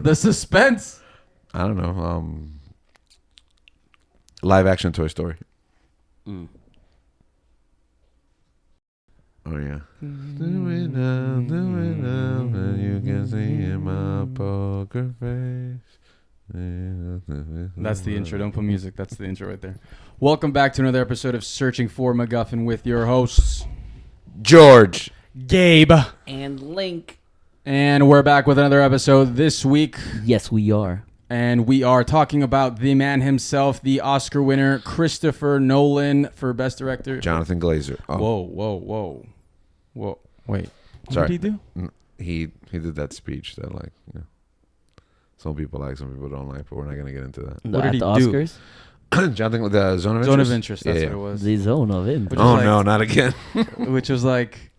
The suspense. I don't know. Live action Toy Story. Mm. Oh yeah. Do it now, and you can see in my poker face. That's the intro. Don't put music. That's the intro right there. Welcome back to another episode of Searching for McGuffin with your hosts, George, Gabe, And Link. And we're back with another episode this week. Yes, we are. And we are talking about the man himself, the Oscar winner, Christopher Nolan for Best Director. Jonathan Glazer. Oh. Whoa. Wait. Sorry. What did he do? He did that speech that some people like, some people don't like, but we're not going to get into that. What did he the do? Oscars? Jonathan, the Zone of Interest? Zone of Interest, that's what it was. The Zone of Interest. Oh, like- no, not again. Which was like,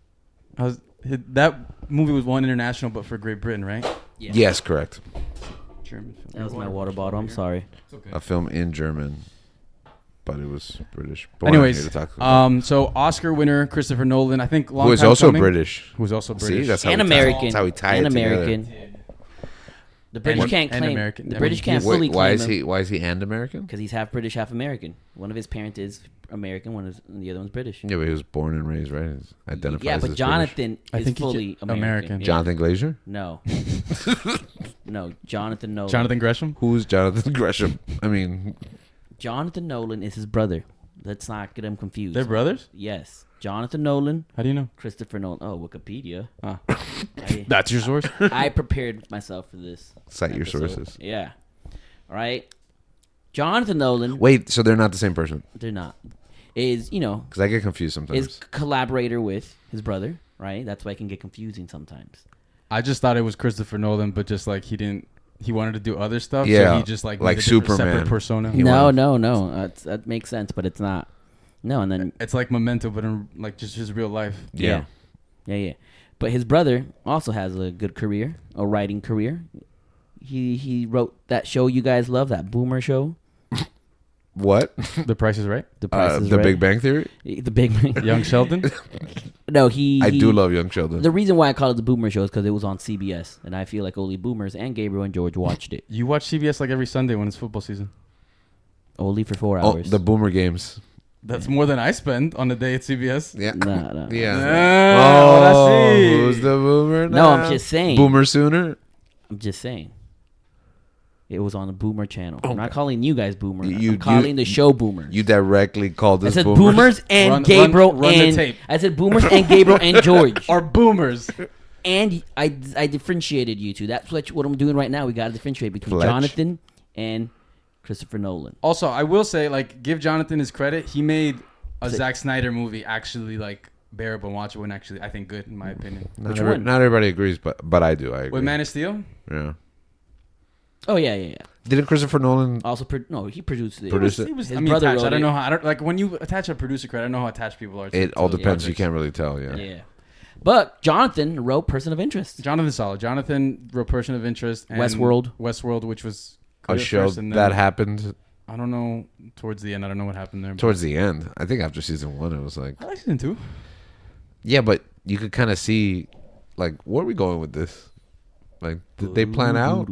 that movie was won international, but for Great Britain, right? Yeah. Yes, correct. German film. That was my water bottle. I'm sorry. It's okay. A film in German, but it was British. But we're not here to Anyways, talk about so Oscar winner Christopher Nolan, I think long who is time also coming. British. Who's also British. See, that's how And we American. That's how we tie And it together. American. The British And- can't and claim. American. The I British mean, can't he's- fully Wait, why claim is he and American? because he's half British, half American. One of his parents is American. The other one's British. Yeah, but he was born and raised, right? He's identifies Yeah, but as Jonathan I is think he fully can- American. American. Yeah. Jonathan Glazer? No. No, Jonathan Nolan. Jonathan Gresham? Who's Jonathan Gresham? I mean, Jonathan Nolan is his brother. Let's not get him confused. They're brothers? Yes. Jonathan Nolan, How do you know? Christopher Nolan. Oh, Wikipedia. Ah. I, That's your source? I prepared myself for this. cite your episode. sources. Yeah. All right. Jonathan Nolan. Wait, so they're not the same person? They're not. Is, Because I get confused sometimes. is collaborator with his brother, right? That's why it can get confusing sometimes. I just thought it was Christopher Nolan, but just like he wanted to do other stuff. Yeah, So he just like like made a different Superman. separate persona. He No, wanted- that makes sense, but it's not. No, and then It's like Memento, but in like just his real life. Yeah. Yeah. But his brother also has a good career, a writing career. He wrote that show you guys love, that Boomer show. What? The Price is Right. The Price is The Right. Big Bang Theory? The Big Bang. Young Sheldon. No, I do love Young Sheldon. The reason why I call it the Boomer show is because it was on CBS, and I feel like only Boomers and Gabriel and George watched it. You watch CBS like every Sunday when it's football season. Only for 4 Oh, hours. the Boomer Games. That's more than I spend on a day at CBS. Yeah. No. Yeah. Oh, Who's the Boomer No, now? I'm just saying. Boomer Sooner? I'm just saying. It was on the Boomer channel. I'm Okay. not calling you guys Boomer. You- I'm calling the show Boomers. You directly called I us said Boomers. Boomers and Run Gabriel the and tape. I said Boomers and Gabriel and George. Are boomers. And I differentiated you two. That's what I'm doing right now. We got to differentiate between Fletch. Jonathan and Christopher Nolan. Also, I will say, like, give Jonathan his credit. He made a Say- Zack Snyder movie actually like bearable and watchable, and actually I think good in my opinion. Which one? Not everybody agrees, but I do. I agree. With Man of Steel, Yeah. Oh yeah. Didn't Christopher Nolan... Also, he produced it. Produced it? he was. His I mean, brother attached. I wrote don't it. know how. I don't like when you attach a producer credit. I don't know how attached people are. It all to depends. You projects. can't really tell, yeah. Yeah. But Jonathan wrote Person of Interest. Jonathan's solid. Jonathan wrote Person of Interest. And Westworld, which was A good at show first, and then, that happened I don't know towards the end. I don't know what happened there. towards the end. I think after season 1, it was like... I like season 2. Yeah, but you could kind of see, like, where are we going with this? Like, did they plan out?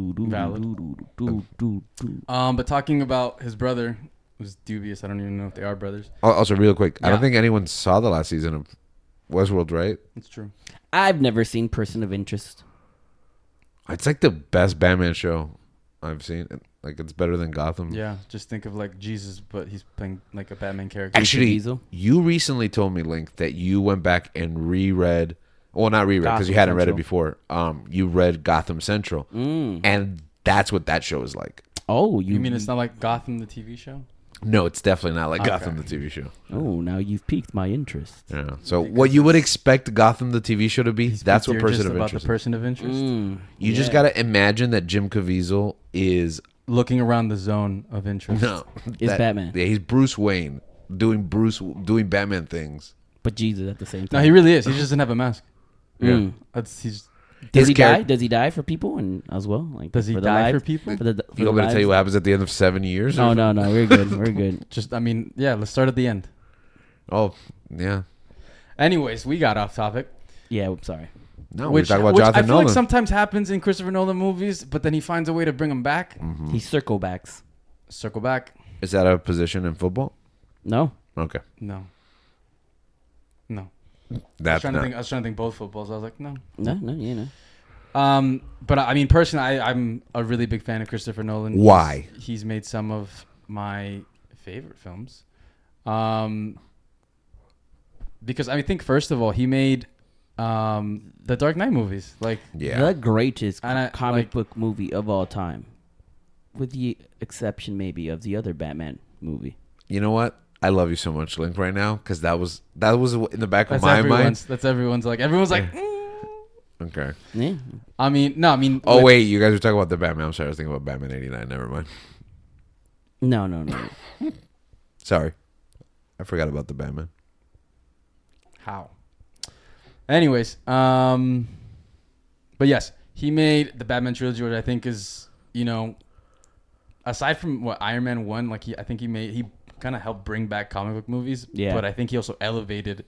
But talking about his brother was dubious. I don't even know if they are brothers. Also, real quick, I don't Yeah. think anyone saw the last season of Westworld, right? It's true. I've never seen Person of Interest. It's like the best Batman show I've seen. Like, it's better than Gotham. Yeah, just think of like Jesus, but he's playing like a Batman character. Actually, Diesel. you recently told me, Link, that you went back and reread. Well, not reread because you Gotham hadn't read it Central. before. You read Gotham Central, and that's what that show is like. Oh, You mean it's not like Gotham the TV show? No, it's definitely not like Okay. Gotham the TV show. Oh, now you've piqued my interest. Yeah. So what you would expect Gotham the TV show to be, that's what You're Person just of about Interest. the person of interest. You just gotta imagine that Jim Caviezel is Looking around the zone of interest. Is Batman. Yeah, he's Bruce Wayne doing Batman things. But Jesus at the same No, time. he really is. He just doesn't have a mask. Yeah. He's. Does he char- die? Does he die for people and as well? Like Does he for the die for lives? people? For the, for You the want me to tell you lives? what happens at the end of 7 years? No, or- no. We're good. We're good. Just, I mean, yeah. Let's start at the end. Oh, yeah. Anyways, we got off topic. Yeah, I'm sorry. No, we're talking about Jonathan I feel Nolan. like sometimes happens in Christopher Nolan movies, but then he finds a way to bring them back. Mm-hmm. He circle backs. Circle back. Is that a position in football? No. Okay. No. I That's was not. trying to think both footballs. I was like, no. You know. But I mean, personally, I'm a really big fan of Christopher Nolan. Why? He's made some of my favorite films. Because I think first of all, he made the Dark Knight movies. Like, Yeah. The greatest And I- comic like- book movie of all time. With the exception maybe of the other Batman movie. You know what? I love you so much, Link, right now, because that was in the back of my mind. That's everyone's like. Okay. Yeah. I mean. Oh wait, you guys were talking about the Batman. I'm sorry, I was thinking about Batman '89. Never mind. No. Sorry, I forgot about the Batman. How? Anyways, but yes, he made the Batman trilogy, which I think is, aside from what Iron Man 1, like he kind of helped bring back comic book movies. Yeah. But I think he also elevated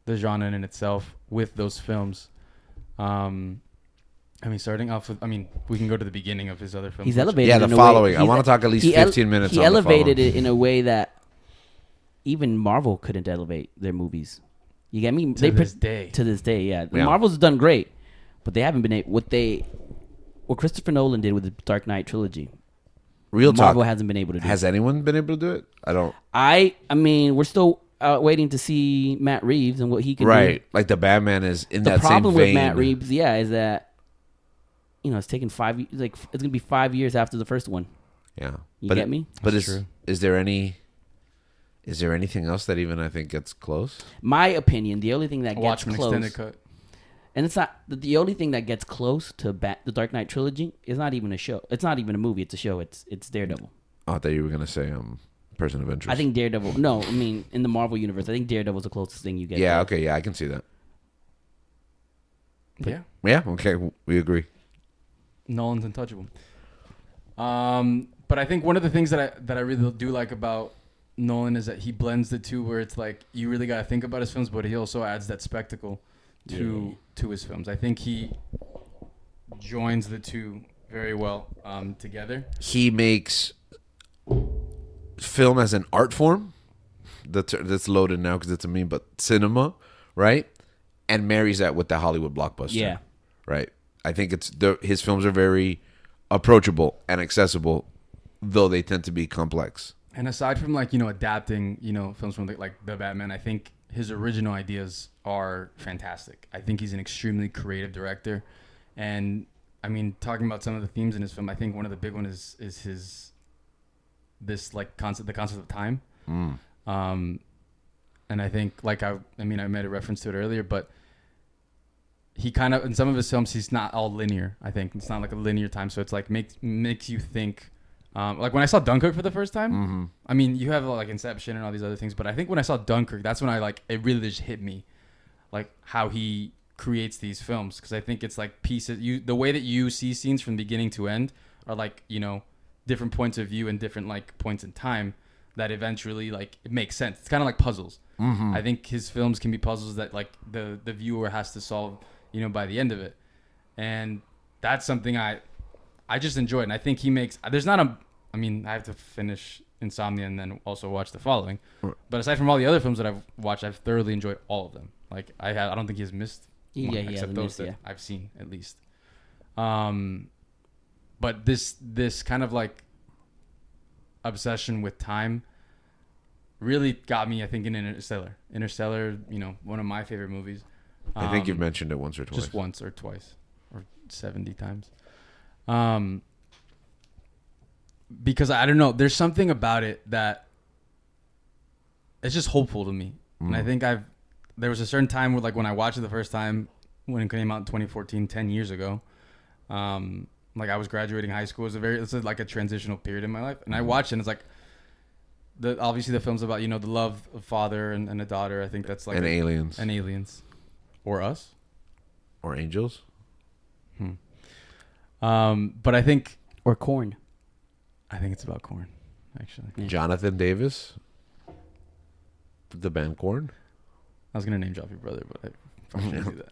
the genre in itself with those films. Starting off with, we can go to the beginning of his other films. He's elevated. Yeah, the in a following. way- I want to talk at least 15 minutes. He on elevated the it in a way that even Marvel couldn't elevate their movies. You get me? To this day. To this day, yeah. Yeah. Marvel's done great, but they haven't been able, what Christopher Nolan did with the Dark Knight trilogy. Real talk. Marvel hasn't been able to do. Has anyone been able to do it? I don't. I mean, we're still waiting to see Matt Reeves and what he can do. Right, like the Batman is in The that same problem vein. with Matt Reeves, is that it's taken 5 years. Like it's gonna be 5 years after the first one. Yeah, You but get me? But That's is true. is there anything else that even I think gets close? My opinion, the only thing that gets Watchmen close, extended cut. and it's not the only thing that gets close to the Dark Knight trilogy is not even a show. It's not even a movie. It's a show. It's Daredevil. Oh, I thought you were gonna say Person of Interest. I think Daredevil. No, I mean in the Marvel universe, I think Daredevil's the closest thing you get. Yeah. to. Okay. Yeah, I can see that. Yeah. Yeah. Okay. We agree. Nolan's untouchable. But I think one of the things that I really do like about Nolan is that he blends the two, where it's like you really got to think about his films, but he also adds that spectacle to his films. I think he joins the two very well together. He makes film as an art form. That's loaded now because it's a meme, but cinema, right? And marries that with the Hollywood blockbuster. Yeah. Right. I think his films are very approachable and accessible, though they tend to be complex. And aside from adapting films from the Batman, I think his original ideas are fantastic. I think he's an extremely creative director, and talking about some of the themes in his film, I think one of the big ones is the concept of time. And I think I made a reference to it earlier, but he kind of, in some of his films, he's not all linear. I think it's not like a linear time, so it's like makes you think. Like when I saw Dunkirk for the first time, you have like Inception and all these other things, but I think when I saw Dunkirk, that's when it really just hit me, like how he creates these films, because I think it's like pieces. The way that you see scenes from beginning to end are like different points of view and different like points in time that eventually like it makes sense. It's kind of like puzzles. I think his films can be puzzles that like the viewer has to solve, by the end of it, and that's something I just enjoy it. And I think he makes. There's not a. I have to finish Insomnia and then also watch the following. But aside from all the other films that I've watched, I've thoroughly enjoyed all of them. Like I don't think he has missed. Yeah, one, he except hasn't those missed, that yeah. I've seen at least. But this kind of like obsession with time really got me, I think, in Interstellar. Interstellar, one of my favorite movies. I think you've mentioned it once or twice. Just once or twice or 70 times. Because I don't know, there's something about it that it's just hopeful to me. And I think there was a certain time where like when I watched it the first time when it came out in 2014, 10 years ago, like I was graduating high school. It's like a transitional period in my life. And I watched it and it's like, obviously the film's about, the love of father and a daughter. I think that's like aliens. And aliens. Or us. Or angels. But I think Or corn. it's about corn, actually. Yeah. Jonathan Davis. The band Korn. I was gonna name drop your brother, but I probably shouldn't do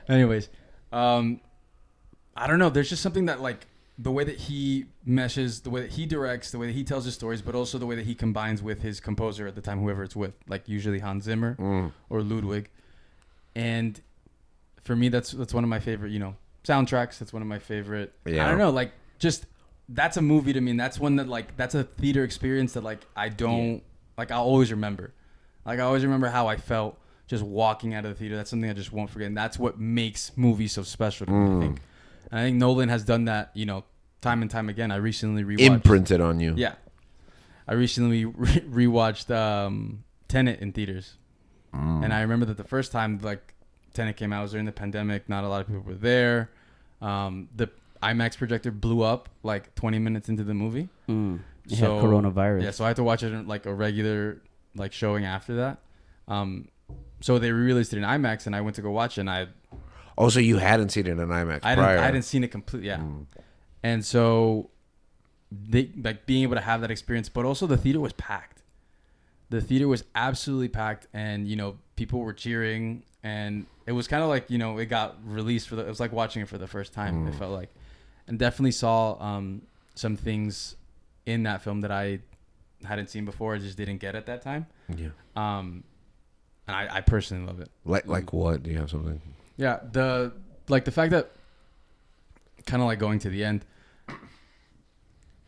that. Anyways, I don't know. There's just something that like the way that he meshes, the way that he directs, the way that he tells his stories, but also the way that he combines with his composer at the time, whoever it's with, like usually Hans Zimmer or Ludwig. And for me, that's one of my favorite, soundtracks. That's one of my favorite. Yeah. I don't know, like just that's a movie to me. And that's one that like that's a theater experience that like I don't like. I'll always remember. Like I always remember how I felt just walking out of the theater. That's something I just won't forget. And that's what makes movies so special to me, I think. And I think Nolan has done that, time and time again. I recently rewatched. Imprinted on you. Yeah. I recently rewatched Tenet in theaters. And I remember that the first time, like, Tenet came out was during the pandemic. Not a lot of people were there. The IMAX projector blew up, like, 20 minutes into the movie. It had coronavirus. Yeah, so I had to watch it in, like, a regular, like, showing after that. So they re-released it in IMAX, and I went to go watch it, and Oh, so you hadn't seen it in IMAX I prior? hadn't seen it completely, yeah. And so, they like being able to have that experience, but also the theater was packed. The theater was absolutely packed, and people were cheering, and it was kind of like it got released it was like watching it for the first time. It felt like, and definitely saw some things in that film that I hadn't seen before. I just didn't get at that time. Yeah. And I personally love it. Like what? Do you have something? Yeah, the fact that kind of like going to the end,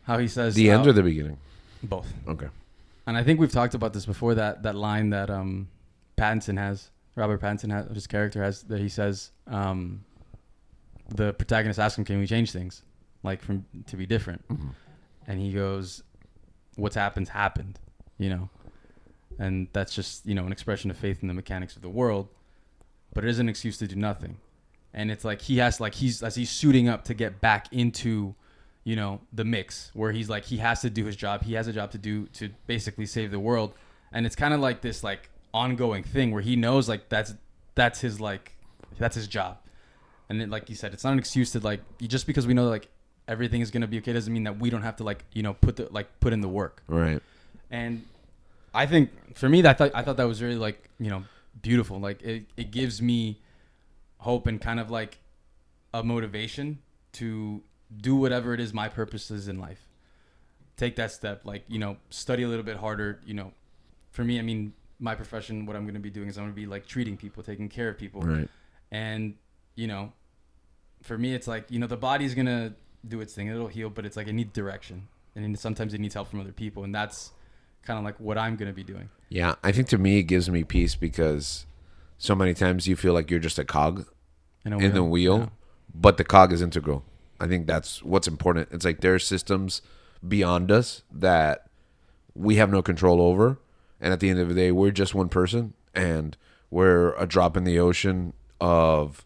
how he says The end or the beginning? both. Okay. And I think we've talked about this before. That line that Robert Pattinson has, his character has, that he says, the protagonist asks him, "Can we change things, like to be different?" And he goes, "What's happened, and that's just an expression of faith in the mechanics of the world. But it is an excuse to do nothing." And it's like he's suiting up to get back into, the mix where he's like, he has to do his job. He has a job to do to basically save the world. And it's kind of like this like ongoing thing where he knows like that's his job. And then, like you said, it's not an excuse to like, just because we know that, like everything is going to be okay doesn't mean that we don't have to like, put in the work. Right. And I think for me, I thought that was really like, beautiful. Like it gives me hope and kind of like a motivation to do whatever it is my purpose is in life. Take that step, like, study a little bit harder. For me, I mean, my profession, what I'm going to be doing is I'm going to be like treating people, taking care of people. Right. And, for me, it's like, the body's going to do its thing. It'll heal, but it's like it needs direction. And sometimes it needs help from other people. And that's kind of like what I'm going to be doing. Yeah, I think to me it gives me peace because so many times you feel like you're just a cog in the wheel, yeah. But the cog is integral. I think that's what's important. It's like there are systems beyond us that we have no control over, and at the end of the day, we're just one person, and we're a drop in the ocean of,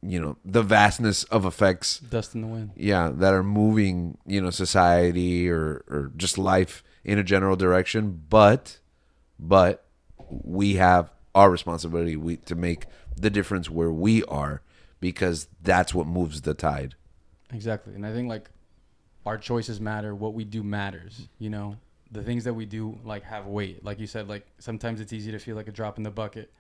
the vastness of effects. Dust in the wind. Yeah, that are moving, society or just life in a general direction, but we have our responsibility to make the difference where we are, because that's what moves the tide. Exactly. And I think like our choices matter. What we do matters. The things that we do like have weight. Like you said, like sometimes it's easy to feel like a drop in the bucket,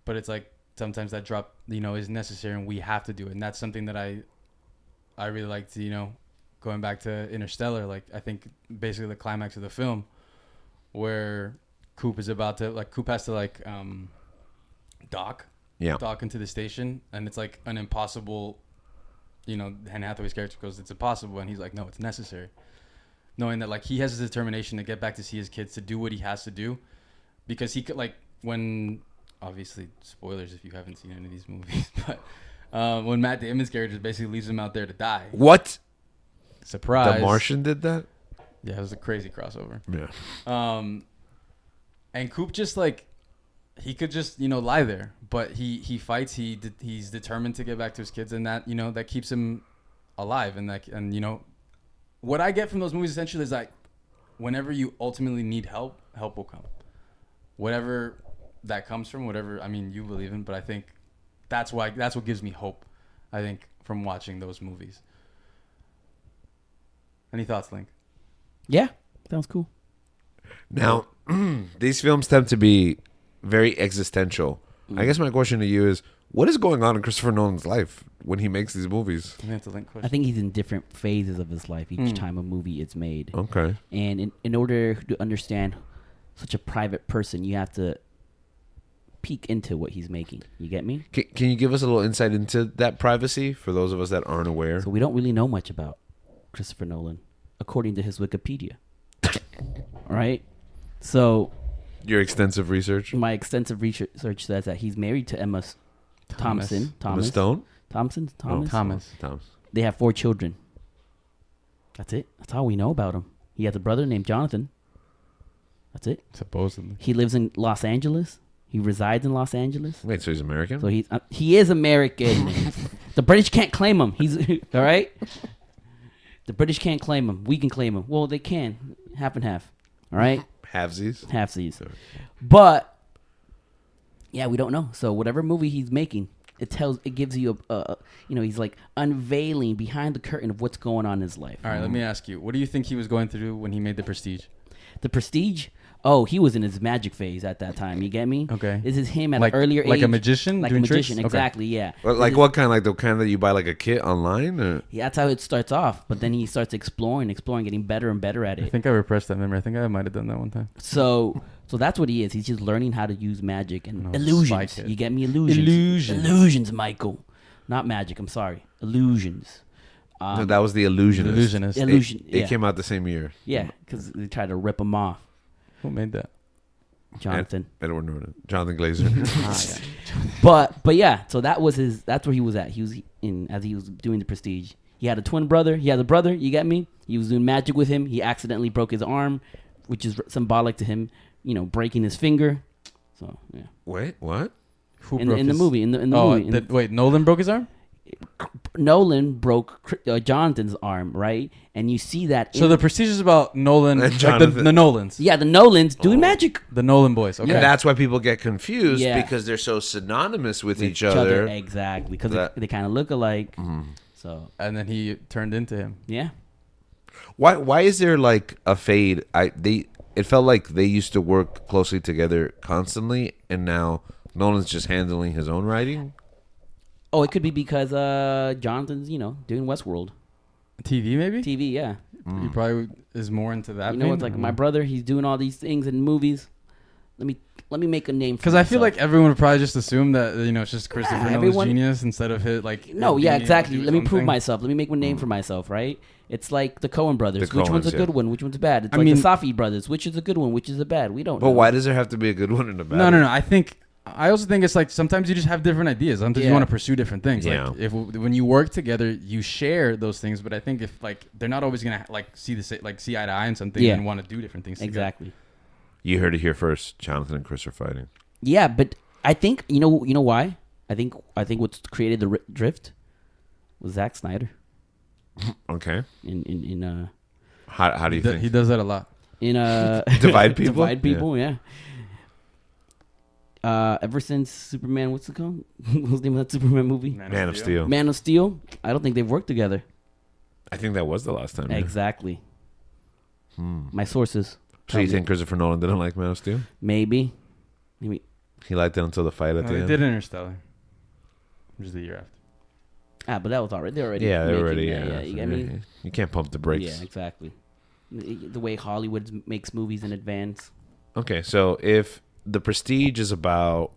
but it's like sometimes that drop, is necessary and we have to do it. And that's something that I really like to, going back to Interstellar, like I think basically the climax of the film where Coop has to dock into the station, and it's like an impossible, Anne Hathaway's character goes, "It's impossible," and he's like, "No, it's necessary." Knowing that like he has his determination to get back to see his kids, to do what he has to do, because he could like when, obviously spoilers if you haven't seen any of these movies, but when Matt Damon's character basically leaves him out there to die. What? Surprise. The Martian did that? Yeah, it was a crazy crossover. Yeah. And Coop just like, he could just, lie there, but he fights. He's determined to get back to his kids, and that, that keeps him alive. And what I get from those movies essentially is like, whenever you ultimately need help will come. Whatever that comes from, whatever, I mean, you believe in, but I think that's what gives me hope, I think, from watching those movies. Any thoughts, Link? Yeah, sounds cool. Now, these films tend to be very existential. I guess my question to you is, What is going on in Christopher Nolan's life when he makes these movies? I think that's a link question. I think he's in different phases of his life each time a movie is made. Okay. And in order to understand such a private person, you have to peek into what he's making. You get me? Can you give us a little insight into that privacy for those of us that aren't aware? So we don't really know much about Christopher Nolan, according to his Wikipedia. All right? So Your extensive research. my extensive research says that he's married to Emma Thompson. Emma Stone? Thompson? Thomas? Thomas. They have 4 children. That's it. That's all we know about him. He has a brother named Jonathan. That's it. Supposedly. He lives in Los Angeles. He resides in Los Angeles. Wait, so he's American? So he is American. The British can't claim him. He's all right. The British can't claim him. We can claim him. Well, they can. Half and half. All right. Halvesies? Halfsies. But yeah, we don't know. So whatever movie he's making, it gives you he's like unveiling behind the curtain of what's going on in his life. All right, let me ask you. What do you think he was going through when he made The Prestige? The Prestige. Oh, he was in his magic phase at that time. You get me? Okay. This is him at Like- an earlier age. like a magician Like a doing magician, tricks? Okay. exactly, yeah. Like what kind? Like the kind that you buy like a kit online? Or? Yeah, that's how it starts off. But then he starts exploring, getting better and better at I it. think I repressed that memory. I think I might have done that one time. So that's what he is. He's just learning how to use magic and No, illusions. spy kid. You get me? Illusions. Illusions, Michael. Not magic. I'm sorry. Illusions. No, that was The Illusionist. Illusionist. Illusion. It yeah. came out the same year. Yeah, because they tried to rip him off. Who made that? Jonathan. Edward Norton. Jonathan Glazer. But yeah, so that's where he was at. He was as he was doing The Prestige. He had a twin brother. He had a brother. You get me? He was doing magic with him. He accidentally broke his arm, which is symbolic to him, breaking his finger. So yeah. Wait, what? Who In broke the his- movie, in the movie. Wait, Nolan broke his arm? Nolan broke Jonathan's arm, right? And you see that. So The Prestige is about Nolan, And like Jonathan. the Nolans. yeah, the Nolans doing magic. The Nolan boys. Okay. And that's why people get confused Yeah. because they're so synonymous with each other. Exactly, because That- they kind of look alike. So And then he turned into him. yeah, Why is there like a fade? It felt like they used to work closely together constantly, and now Nolan's just handling his own writing. oh, it could be because Jonathan's doing Westworld TV maybe? TV. Yeah, He probably is more into that. it's like my brother. He's doing all these things in movies. Let me make a name for Because I feel myself. like everyone would probably just assume that it's just Christopher Nolan's everyone- genius instead of his like. No, it yeah, being able to exactly. do his Let me own prove thing. myself. Let me make one name for myself, right? It's like the Coen brothers. The Which one's a Coens, good yeah. one? Which one's bad? It's I like mean- the Safdie brothers. Which is a good one? Which is a bad? We don't But know. why does there have to be a good one and a bad? No. I also think it's like sometimes you just have different ideas. Sometimes you Yeah. want to pursue different things. Yeah. Like when you work together, you share those things. But I think if like they're not always gonna see see eye to eye on something Yeah. and want to do different things. together. Exactly. You heard it here first. Jonathan and Chris are fighting. Yeah, but I think you know why? I think what's created the drift was Zack Snyder Okay. in How do you He think? does that a lot. Divide people? Divide people, yeah. Ever since Superman, what's it called? What's the name of that Superman movie? Man of Steel. Man of Steel. I don't think they've worked together. I think that was the last time. yeah. Exactly. My sources. So you think Christopher Nolan didn't like Man of Steel? Maybe. He liked it until the fight at No, the they end. did Interstellar, which is the year after. But that was already. They're already. Yeah, they're making already. that, Yeah, you so get me? you can't pump the brakes. Yeah, exactly. The way Hollywood makes movies in advance. Okay, so if The Prestige is about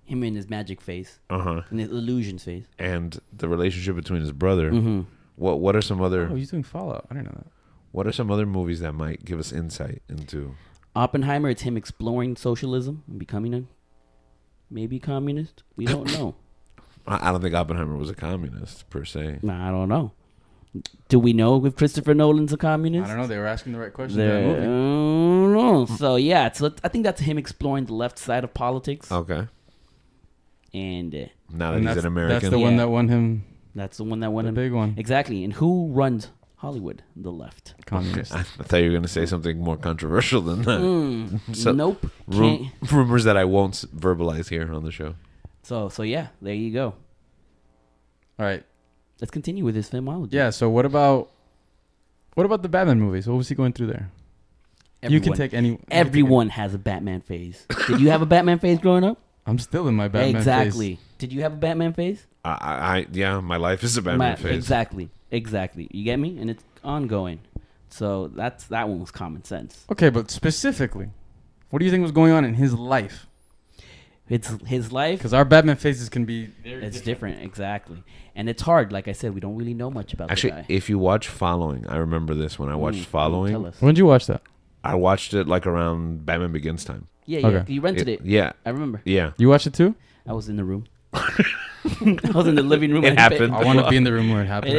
Him in his magic phase. uh-huh In his illusions phase. and the relationship between his brother, Mm-hmm. what are some other Oh, he's doing Fallout. I didn't know that. what are some other movies that might give us insight into Oppenheimer, it's him exploring socialism and becoming a maybe communist. We don't know. I don't think Oppenheimer was a communist per se. Nah, I don't know. Do we know if Christopher Nolan's a communist? I don't know. They were asking the right question. I in that movie. don't know. So yeah, I think that's him exploring the left side of politics, Okay. and Now that And he's that's, an American. that's the one Yeah. that won him that's the one that won the him big one. exactly. And who runs Hollywood? The left. Communist. I thought you were going to say something more controversial than that. So- Nope. Can't. Rumors that I won't verbalize here on the show. So yeah, there you go. All right. Let's continue with his filmology. Yeah. So what about the Batman movies? What was he going through there? You can take any. Everyone has a Batman phase. Did you have a Batman phase growing up? I'm still in my Batman phase. Exactly. Did you have a Batman phase? Yeah, my life is a Batman phase. Exactly. You get me? And it's ongoing. So that one was common sense. Okay, but specifically, what do you think was going on in his life? It's his life. Because our Batman phases can be It's different, exactly. And it's hard. Like I said, we don't really know much about Actually, the guy. if you watch Following, I remember this when I watched Tell Following. us. When did you watch that? I watched it like around Batman Begins time. Yeah. Okay. You rented it. Yeah, I remember. yeah. You watched it too? I was in the room. I was in the living room. It happened. I want to be in the room where it I happens.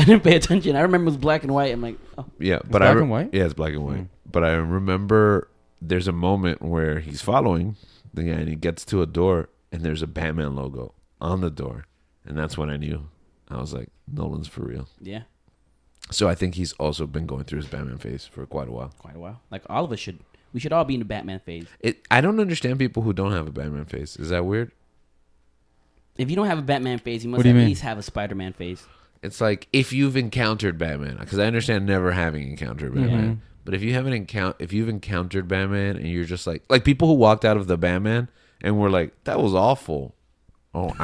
didn't pay attention. I remember it was black and white. I'm like, oh. Yeah, It's black and white? Yeah, it's black and white. Mm. But I remember there's a moment where he's following the guy and he gets to a door and there's a Batman logo on the door, and that's when I knew. I was like, Nolan's for real. Yeah, So I think he's also been going through his Batman phase for quite a while. quite a while. Like all of us should. We should all be in the Batman phase. I don't understand people who don't have a Batman phase. Is that weird? If you don't have a Batman phase, you What must do you at mean? least have a Spider-Man phase. It's like if you've encountered Batman, because I understand never having encountered Batman. Mhm. But if you haven't if you've encountered Batman and you're just like people who walked out of the Batman and were like, that was awful. Oh,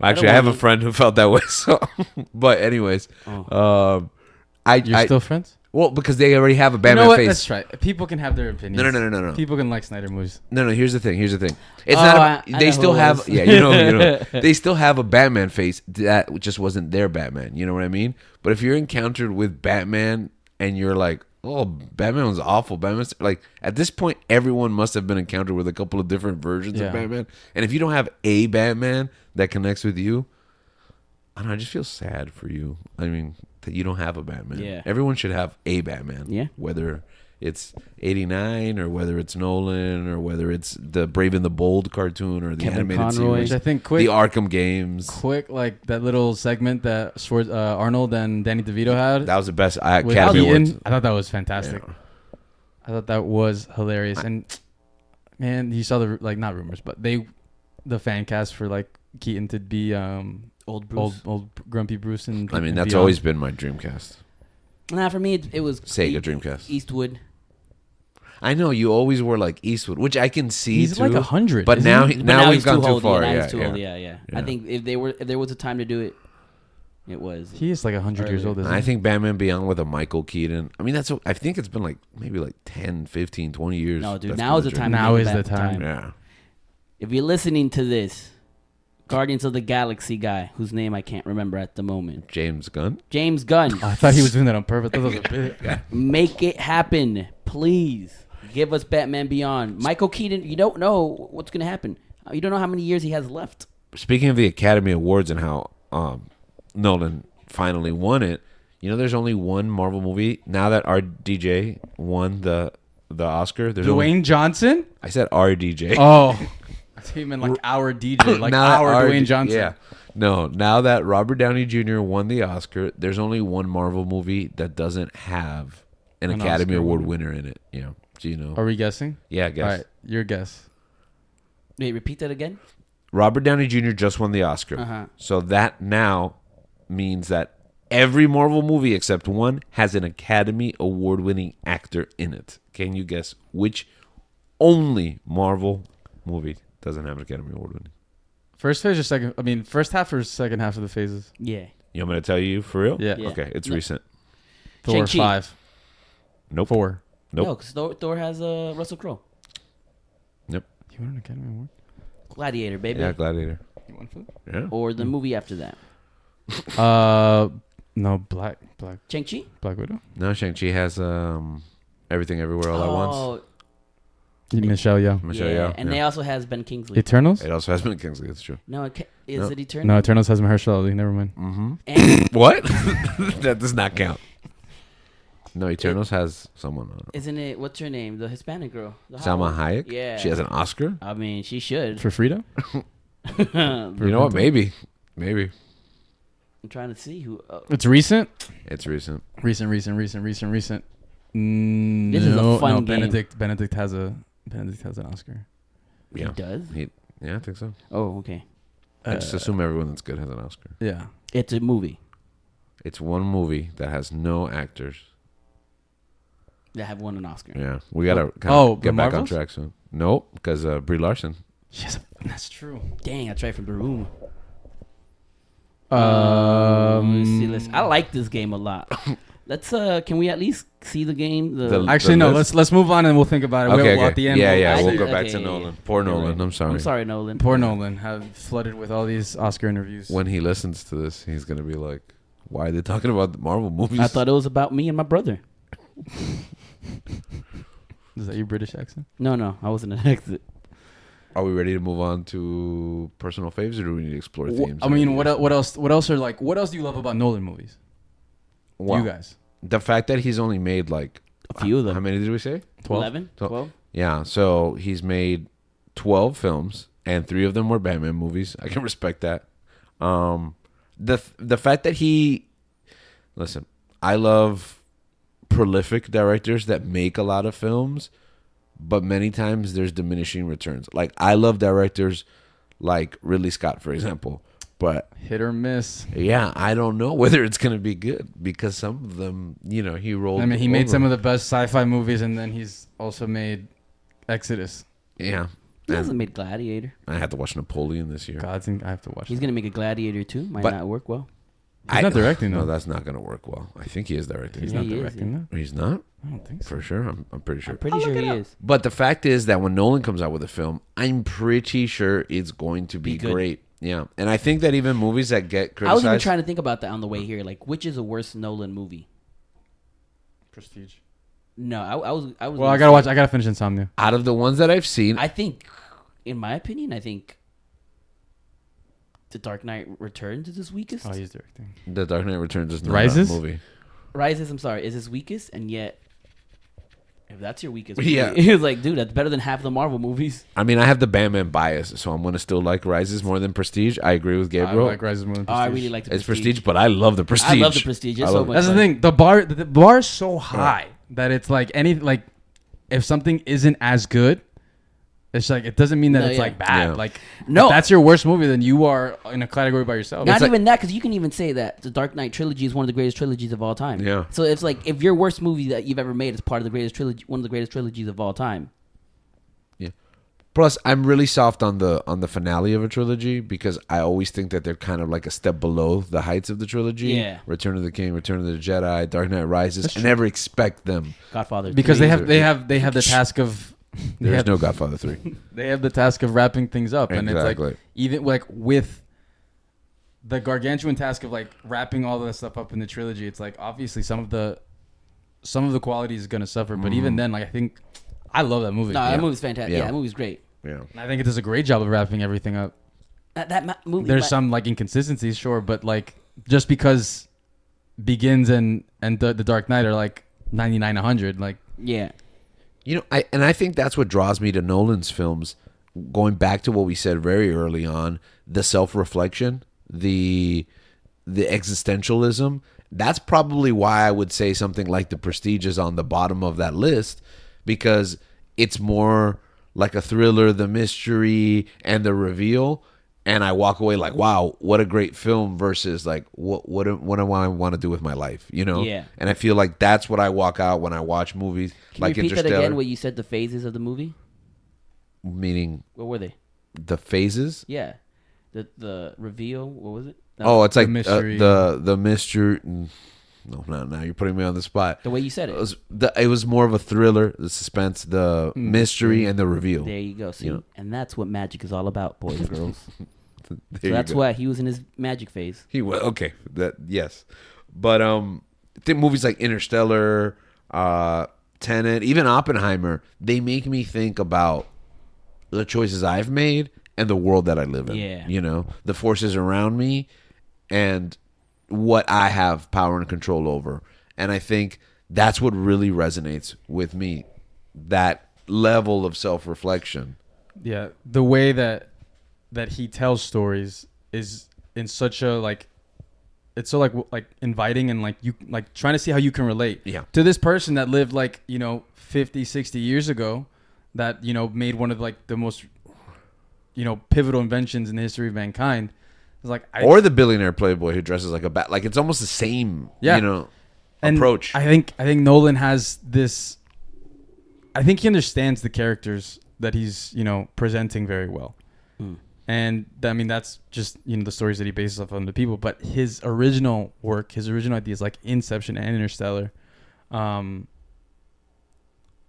actually, I have a friend who felt that way. So, but anyways, Oh. You're still friends? well, because they already have a You Batman know what? face. That's right. People can have their opinions. No. People can like Snyder movies. No. Here's the thing. It's Oh, not. I They know still who it have. was. Yeah, you know. They still have a Batman face that just wasn't their Batman. You know what I mean? But if you're encountered with Batman and you're like, oh, Batman was awful. Batman's like at this point, everyone must have been encountered with a couple of different versions Yeah. of Batman. And if you don't have a Batman that connects with you, I don't know. I just feel sad for you. I mean, that you don't have a Batman. Yeah. Everyone should have a Batman. Yeah. Whether it's 89 or whether it's Nolan or whether it's the Brave and the Bold cartoon or the Kevin animated Conroy. series. Which I think The Arkham games. quick, like that little segment that Arnold and Danny DeVito had. That was the best with Academy Keaton. Awards. I thought that was fantastic. Yeah. I thought that was hilarious. And man, you saw the not rumors, but the fan cast for like Keaton to be Old Bruce. old grumpy Bruce and I mean, and that's beyond. always been my Dreamcast. Nah, for me, it was Sega Dreamcast. Eastwood. I know you always were like Eastwood, which I can see. He's too, like 100. but isn't now he? he- But now we've he's gone too old. far. Yeah, now Yeah, he's too yeah. old. Yeah. I Yeah. think if there was a time to do it, it was. He is like 100 years Earlier. old. Isn't I he? think Batman Beyond with a Michael Keaton. I mean, I think it's been like maybe like 10, 15, 20 years. No, dude, That's now is been the time. Now to is get the back time. in Yeah. If you're listening to this, Guardians of the Galaxy guy, whose name I can't remember at the moment, James Gunn. James Gunn, I thought he was doing that on purpose. I thought that was a bit. make it happen, please. Give us Batman Beyond. Michael Keaton, you don't know what's gonna happen. You don't know how many years he has left. Speaking of the Academy Awards and how Nolan finally won it, you know, there's only one Marvel movie now that RDJ won the Oscar. There's only, Dwayne Johnson? I said RDJ. Oh, I thought you meant like our DJ, like Now that our RD Dwayne Johnson. Yeah. No, now that Robert Downey Jr. won the Oscar, there's only one Marvel movie that doesn't have an Academy Oscar Award winner. winner in it. You know, do you know? Are we guessing? Yeah, I guess. All right, your guess. Wait, repeat that again. Robert Downey Jr. just won the Oscar. Uh-huh. So that now means that every Marvel movie except one has an Academy Award winning actor in it. Can you guess which only Marvel movie doesn't have an Academy Award winning? First phase or second? I mean, first half or second half of the phases? Yeah. You want me to tell you for real? Yeah. Yeah. Okay, it's No. recent. Thor Shang-Chi. 5. Nope. 4. Nope. No, because Thor has Russell Crowe. Nope. You won an Academy Award? Gladiator, baby. Yeah, Gladiator. You won for Yeah. Or the movie after that. that? No, Black Shang-Chi? Widow. No, Shang-Chi has Everything Everywhere All at Once. Michelle Yeoh. Michelle yeah. Yeoh. And yeah. they also has Ben Kingsley. Eternals? It also has been Kingsley. That's true. No, is No. it Eternal? No, Eternals has Mahershala Ali. Never mind. Mm-hmm. And What? That does not count. No, Eternals has someone on it. isn't it, what's her name? The Hispanic girl. The Salma Howard. Hayek? Yeah. She has an Oscar? I mean, she should. For Frida? I'm You know what? Maybe. Maybe. trying to see who. It's recent? It's recent. Recent. This This is a fun no, game. Benedict has an Oscar. He Yeah. does? Yeah, I think so. Oh, okay. I just assume everyone that's good has an Oscar. Yeah. It's a movie. It's one movie that has no actors. that have won an Oscar. Yeah, we gotta get back on track soon. Nope, because Brie Larson. Yes, that's true. Dang, that's right from the room. Let's I like this game a lot. Let's can we at least see the game? Actually, no. Let's move on and we'll think about it. Okay, At the end, we'll go back to Nolan. Poor Nolan. I'm sorry. I'm sorry, Nolan. Poor Nolan, have flooded with all these Oscar interviews. When he listens to this, he's gonna be like, "Why are they talking about the Marvel movies?" I thought it was about me and my brother. Is that your British accent? No, I wasn't an exit. Are we ready to move on to personal faves, or do we need to explore themes? I mean, what else? What else do you love about Nolan movies? Wow. You guys. The fact that he's only made like A few of them. How many did we say? 12? 11? 12? Yeah, so he's made 12 films, and 3 of them were Batman movies. I can respect that. The fact that listen, I love prolific directors that make a lot of films, but many times there's diminishing returns. Like, I love directors like Ridley Scott, for example, but hit or miss. Yeah, I don't know whether it's going to be good because some of them, he rolled. I mean, he made some of the best sci-fi movies, and then he's also made Exodus. Yeah. He hasn't made Gladiator. I had to watch Napoleon this year. God, I have to watch. He's going to make a Gladiator too. Might not work well. He's not directing, though. No, that's not going to work well. I think he is directing. He's not directing that. He's not? I don't think so. For sure. I'm pretty sure. I'm pretty sure he is. But the fact is that when Nolan comes out with a film, I'm pretty sure it's going to be great. Yeah. And I think that even movies that get criticized. I was even trying to think about that on the way here. Like, which is a worse Nolan movie? Prestige. No, I was. Well, I gotta finish Insomnia. Out of the ones that I've seen, I think, in my opinion, The Dark Knight Returns is his weakest. Oh, he's directing. The Dark Knight Returns is not Rises? a movie. Rises, I'm sorry, is his weakest, and yet, if that's your weakest movie, Yeah. it's like, dude, that's better than half the Marvel movies. I mean, I have the Batman bias, so I'm going to still like Rises more than Prestige. I agree with Gabriel. I like Rises more than Oh, Prestige. I really like the It's Prestige. Prestige, but I love the Prestige. I love the Prestige. It's so much That's the fun. thing. The bar is so high that it's like if something isn't as good, it's like it doesn't mean that it's like bad. Yeah. Like No. if that's your worst movie, then you are in a category by yourself. Not It's like- even that, because you can even say that the Dark Knight trilogy is one of the greatest trilogies of all time. Yeah. So it's like if your worst movie that you've ever made is part of the greatest trilogy, one of the greatest trilogies of all time. Yeah. Plus, I'm really soft on the finale of a trilogy because I always think that they're kind of like a step below the heights of the trilogy. Yeah. Return of the King, Return of the Jedi, Dark Knight Rises. I never expect them. Godfather. because 3. they have the task of There's no Godfather 3. they have the task of wrapping things up, and it's Exactly. like even like with the gargantuan task of like wrapping all that stuff up in the trilogy, it's like obviously some of the quality is gonna suffer, but even then, like I think I love that movie. No, that movie's fantastic. Yeah, that movie's great. Yeah. And I think it does a great job of wrapping everything up. That movie. There's some like inconsistencies, sure, but like just because Begins and the Dark Knight are like 99, 100, like Yeah. I think that's what draws me to Nolan's films. Going back to what we said very early on, the self-reflection, the existentialism. That's probably why I would say something like The Prestige is on the bottom of that list, because it's more like a thriller, the mystery and the reveal, and I walk away like, wow, what a great film versus like what do I want to do with my life, Yeah. And I feel like that's what I walk out when I watch movies. Can like you repeat that Interstellar. again? What you said, the phases of the movie? Meaning What were they? the phases. Yeah. The reveal. What was it? Oh, it's like the mystery. the mystery. No, now you're putting me on the spot. The way you said it. It was more of a thriller, the suspense, the mystery, and the reveal. There you go. See, and that's what magic is all about, boys and girls. So There you that's go. why he was in his magic phase. He was okay. Yes, but I think movies like Interstellar, Tenet, even Oppenheimer, they make me think about the choices I've made and the world that I live in. Yeah. The forces around me and what I have power and control over. And I think that's what really resonates with me, that level of self-reflection. yeah, the way that he tells stories is in such a like it's so like inviting and like you like trying to see how you can relate to this person that lived like 50, 60 years ago that made one of like the most pivotal inventions in the history of mankind. It's like Or the billionaire playboy who dresses like a bat. Like it's almost the same And approach. I think Nolan has this I think he understands the characters that he's, presenting very well. Mm. And I mean, that's just, the stories that he bases off on the people. But his original work, his original ideas like Inception and Interstellar,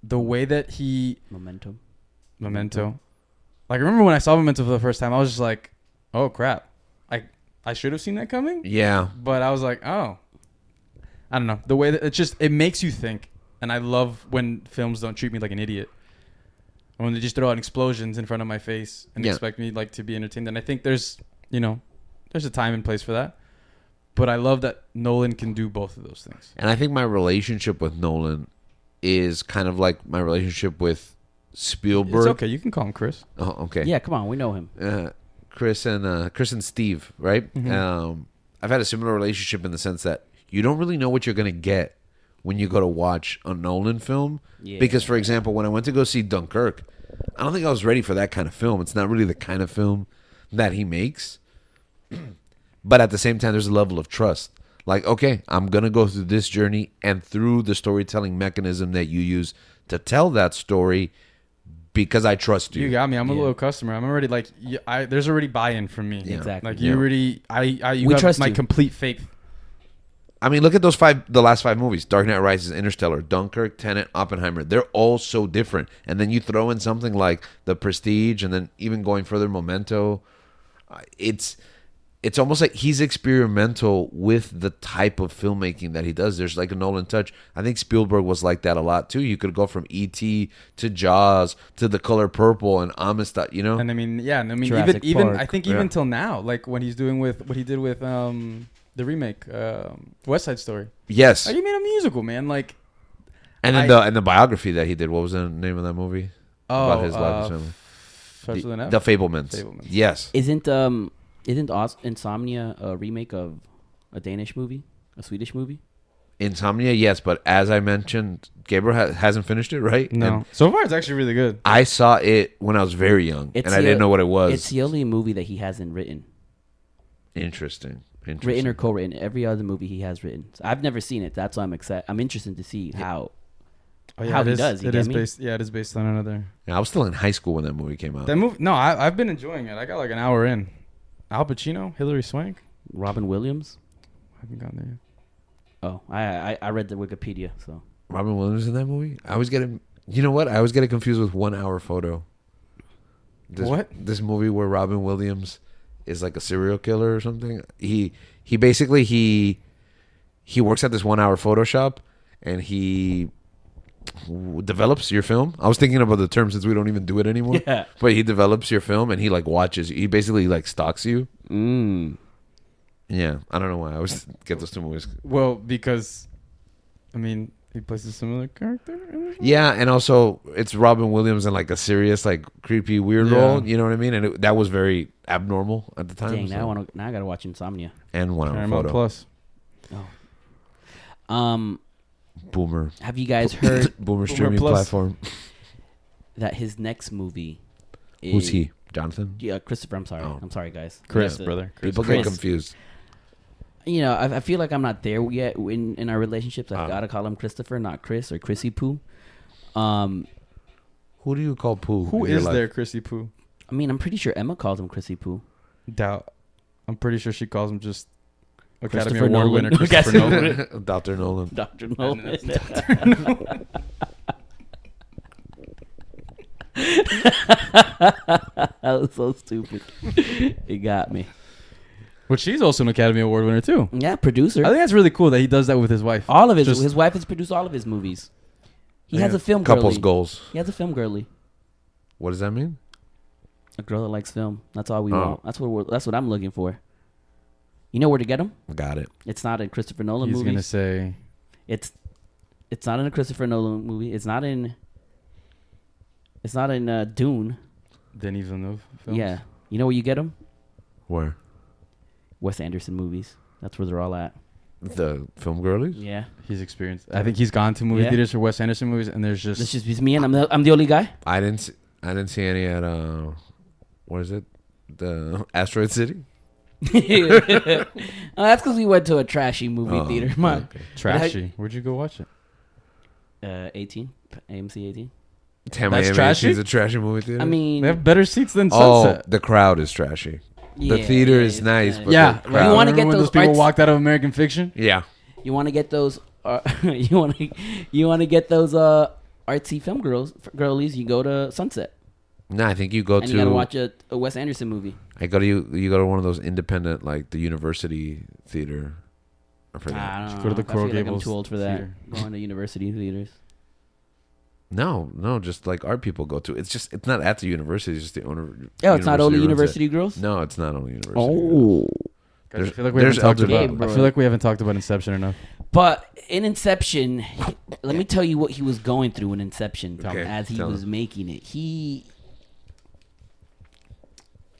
the way that he... Memento. Like, I remember when I saw Memento for the first time, I was just like, oh, crap. I should have seen that coming. Yeah. But I was like, oh. I don't know. The way that it makes you think. And I love when films don't treat me like an idiot. When they just throw out explosions in front of my face and expect me like to be entertained. And I think there's a time and place for that. But I love that Nolan can do both of those things. And I think my relationship with Nolan is kind of like my relationship with Spielberg. It's okay. You can call him Chris. Oh, okay. Yeah, come on. We know him. Chris and Steve, right? Mm-hmm. I've had a similar relationship in the sense that you don't really know what you're going to get when you go to watch a Nolan film. Yeah. Because, for example, when I went to go see Dunkirk, I don't think I was ready for that kind of film. It's not really the kind of film that he makes. But at the same time, there's a level of trust. Like, okay, I'm going to go through this journey, and through the storytelling mechanism that you use to tell that story, because I trust you. You got me. I'm a loyal customer. I'm already like, there's already buy-in from me. Yeah. Exactly. Like, you already, you We have trust my you. complete faith. I mean, look at the last 5 movies: Dark Knight Rises, Interstellar, Dunkirk, Tenet, Oppenheimer. They're all so different. And then you throw in something like The Prestige, and then even going further, Memento. It's almost like he's experimental with the type of filmmaking that he does. There's like a Nolan touch. I think Spielberg was like that a lot too. You could go from E.T. to Jaws to The Color Purple and Amistad, And I mean, Jurassic even Park. I think even till now, like when he's doing with what he did with the remake, West Side Story. Yes. Like, he made a musical, man. Like, And then the biography that he did. What was the name of that movie? About his life and family. Starts with an F? The Fablemans. Yes. Isn't Insomnia a remake of a Danish movie, a Swedish movie? Insomnia, yes, but as I mentioned, Gabriel hasn't finished it, right? No. And So far, it's actually really good. I saw it when I was very young, and I didn't know what it was. It's the only movie that he hasn't written. Interesting. Written or co-written. Every other movie he has written. So I've never seen it. That's why I'm excited. I'm interested to see how It he is, does. It is based. Yeah, it is based on another. Yeah, I was still in high school when that movie came out. That movie. No, I've been enjoying it. I got like an hour in. Al Pacino, Hilary Swank. Robin Williams. I haven't gotten there yet. Oh, I read the Wikipedia. So Robin Williams in that movie? I always get it. You know what? I always get it confused with 1 Hour Photo. This movie where Robin Williams is like a serial killer or something. He basically he works at this 1 Hour photo shop, and he develops your film. I was thinking about the term since we don't even do it anymore. Yeah. But he develops your film, and he like watches. He basically like stalks you. Yeah, I don't know why I always get those two movies. Well, because, I mean, he plays a similar character. Yeah, and also it's Robin Williams in like a serious, like creepy, weird role. You know what I mean? And that was very abnormal at the time. dang, so. now I gotta watch Insomnia. And 1 Hour Paramount Photo. Plus. Oh. Boomer. Have you guys heard Boomer streaming Plus. platform. that his next movie is Who's he? Jonathan? Yeah, Christopher. I'm sorry. Oh. I'm sorry, guys. Chris, That's brother. People Chris. get confused. You know, I feel like I'm not there yet in our relationships. I've Oh. got to call him Christopher, not Chris or Chrissy Poo. Who do you call Pooh? Who in your is life? there, Chrissy Poo? I mean, I'm pretty sure Emma calls him Chrissy Poo. Doubt. I'm pretty sure she calls him just Academy Christopher Award Nolan. winner Christopher Nolan. Dr. Nolan. Dr. Nolan. That was so stupid. It got me. But she's also an Academy Award winner too. Yeah, producer. I think that's really cool that he does that with his wife. All of his Just- his wife has produced all of his movies. He Yeah. has a film Couples girly. goals. He has a film girly. What does that mean? A girl that likes film. That's all we Oh. want. That's what I'm looking for. You know where to get him? Got it. It's not in Christopher Nolan He's movies. gonna say It's not in a Christopher Nolan movie. It's not in Dune. Denis Villeneuve films. Yeah. You know where you get them? Where? Wes Anderson movies. That's where they're all at. The film girlies? Yeah. He's experienced. I think he's gone to movie Yeah. theaters for Wes Anderson movies, and there's just This just me, and I'm the only guy. I didn't see any at what is it? The Asteroid City? That's because we went to a trashy movie Oh, theater. Man. okay. trashy. Where'd you go watch it? 18, AMC 18. Damn, That's AMC trashy? is a trashy movie theater. I mean, They have better seats than oh, Sunset. the crowd is trashy. yeah, The theater yeah, is it's nice, kinda- but Yeah, the like, crowd. You wanna remember get when those those people arts- walked out of American Fiction? Yeah. you want to get those. You want to get those artsy film girlies. You go to Sunset, No, I think you go and you gotta to. watch a Wes Anderson movie. I go to you go to one of those independent, like the university theater. I forget. I don't Just know. go to the I feel Coral like I'm Gables too old for that. theater. Going to university theaters. No, just like art people go to. It's not at the university. It's just the owner. Oh, it's not only runs it. university girls. No, it's not only university. Oh, Guys, I There's- feel like we there's haven't talked elderly about. people. I feel like we haven't talked about Inception enough. but in Inception, let me tell you what he was going through in Inception Okay, as he tell was us. making it.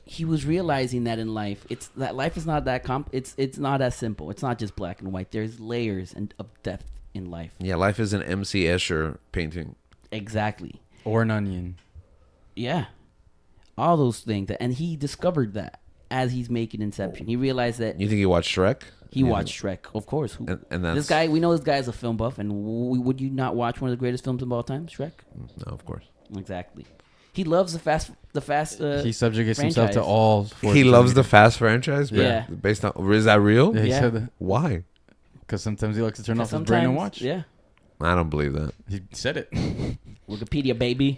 He was realizing that in life, life is not that it's not as simple. It's not just black and white. There's layers of depth in life. Yeah, life is an M.C. Escher painting. Exactly. Or an onion. Yeah. All those things. And he discovered that as he's making Inception. He realized that You think he watched Shrek? he watched Shrek, of course. And that's This guy, we know this guy is a film buff, and would you not watch one of the greatest films of all time, Shrek? No, of course. Exactly. He loves the fast. He subjugates himself to franchise. all. He loves the Fast franchise. Yeah. Based on, is that real? Yeah, he Yeah. said that Why? because sometimes he likes to turn off his Sometimes, brain and watch. yeah. I don't believe that. He said it. Wikipedia, baby.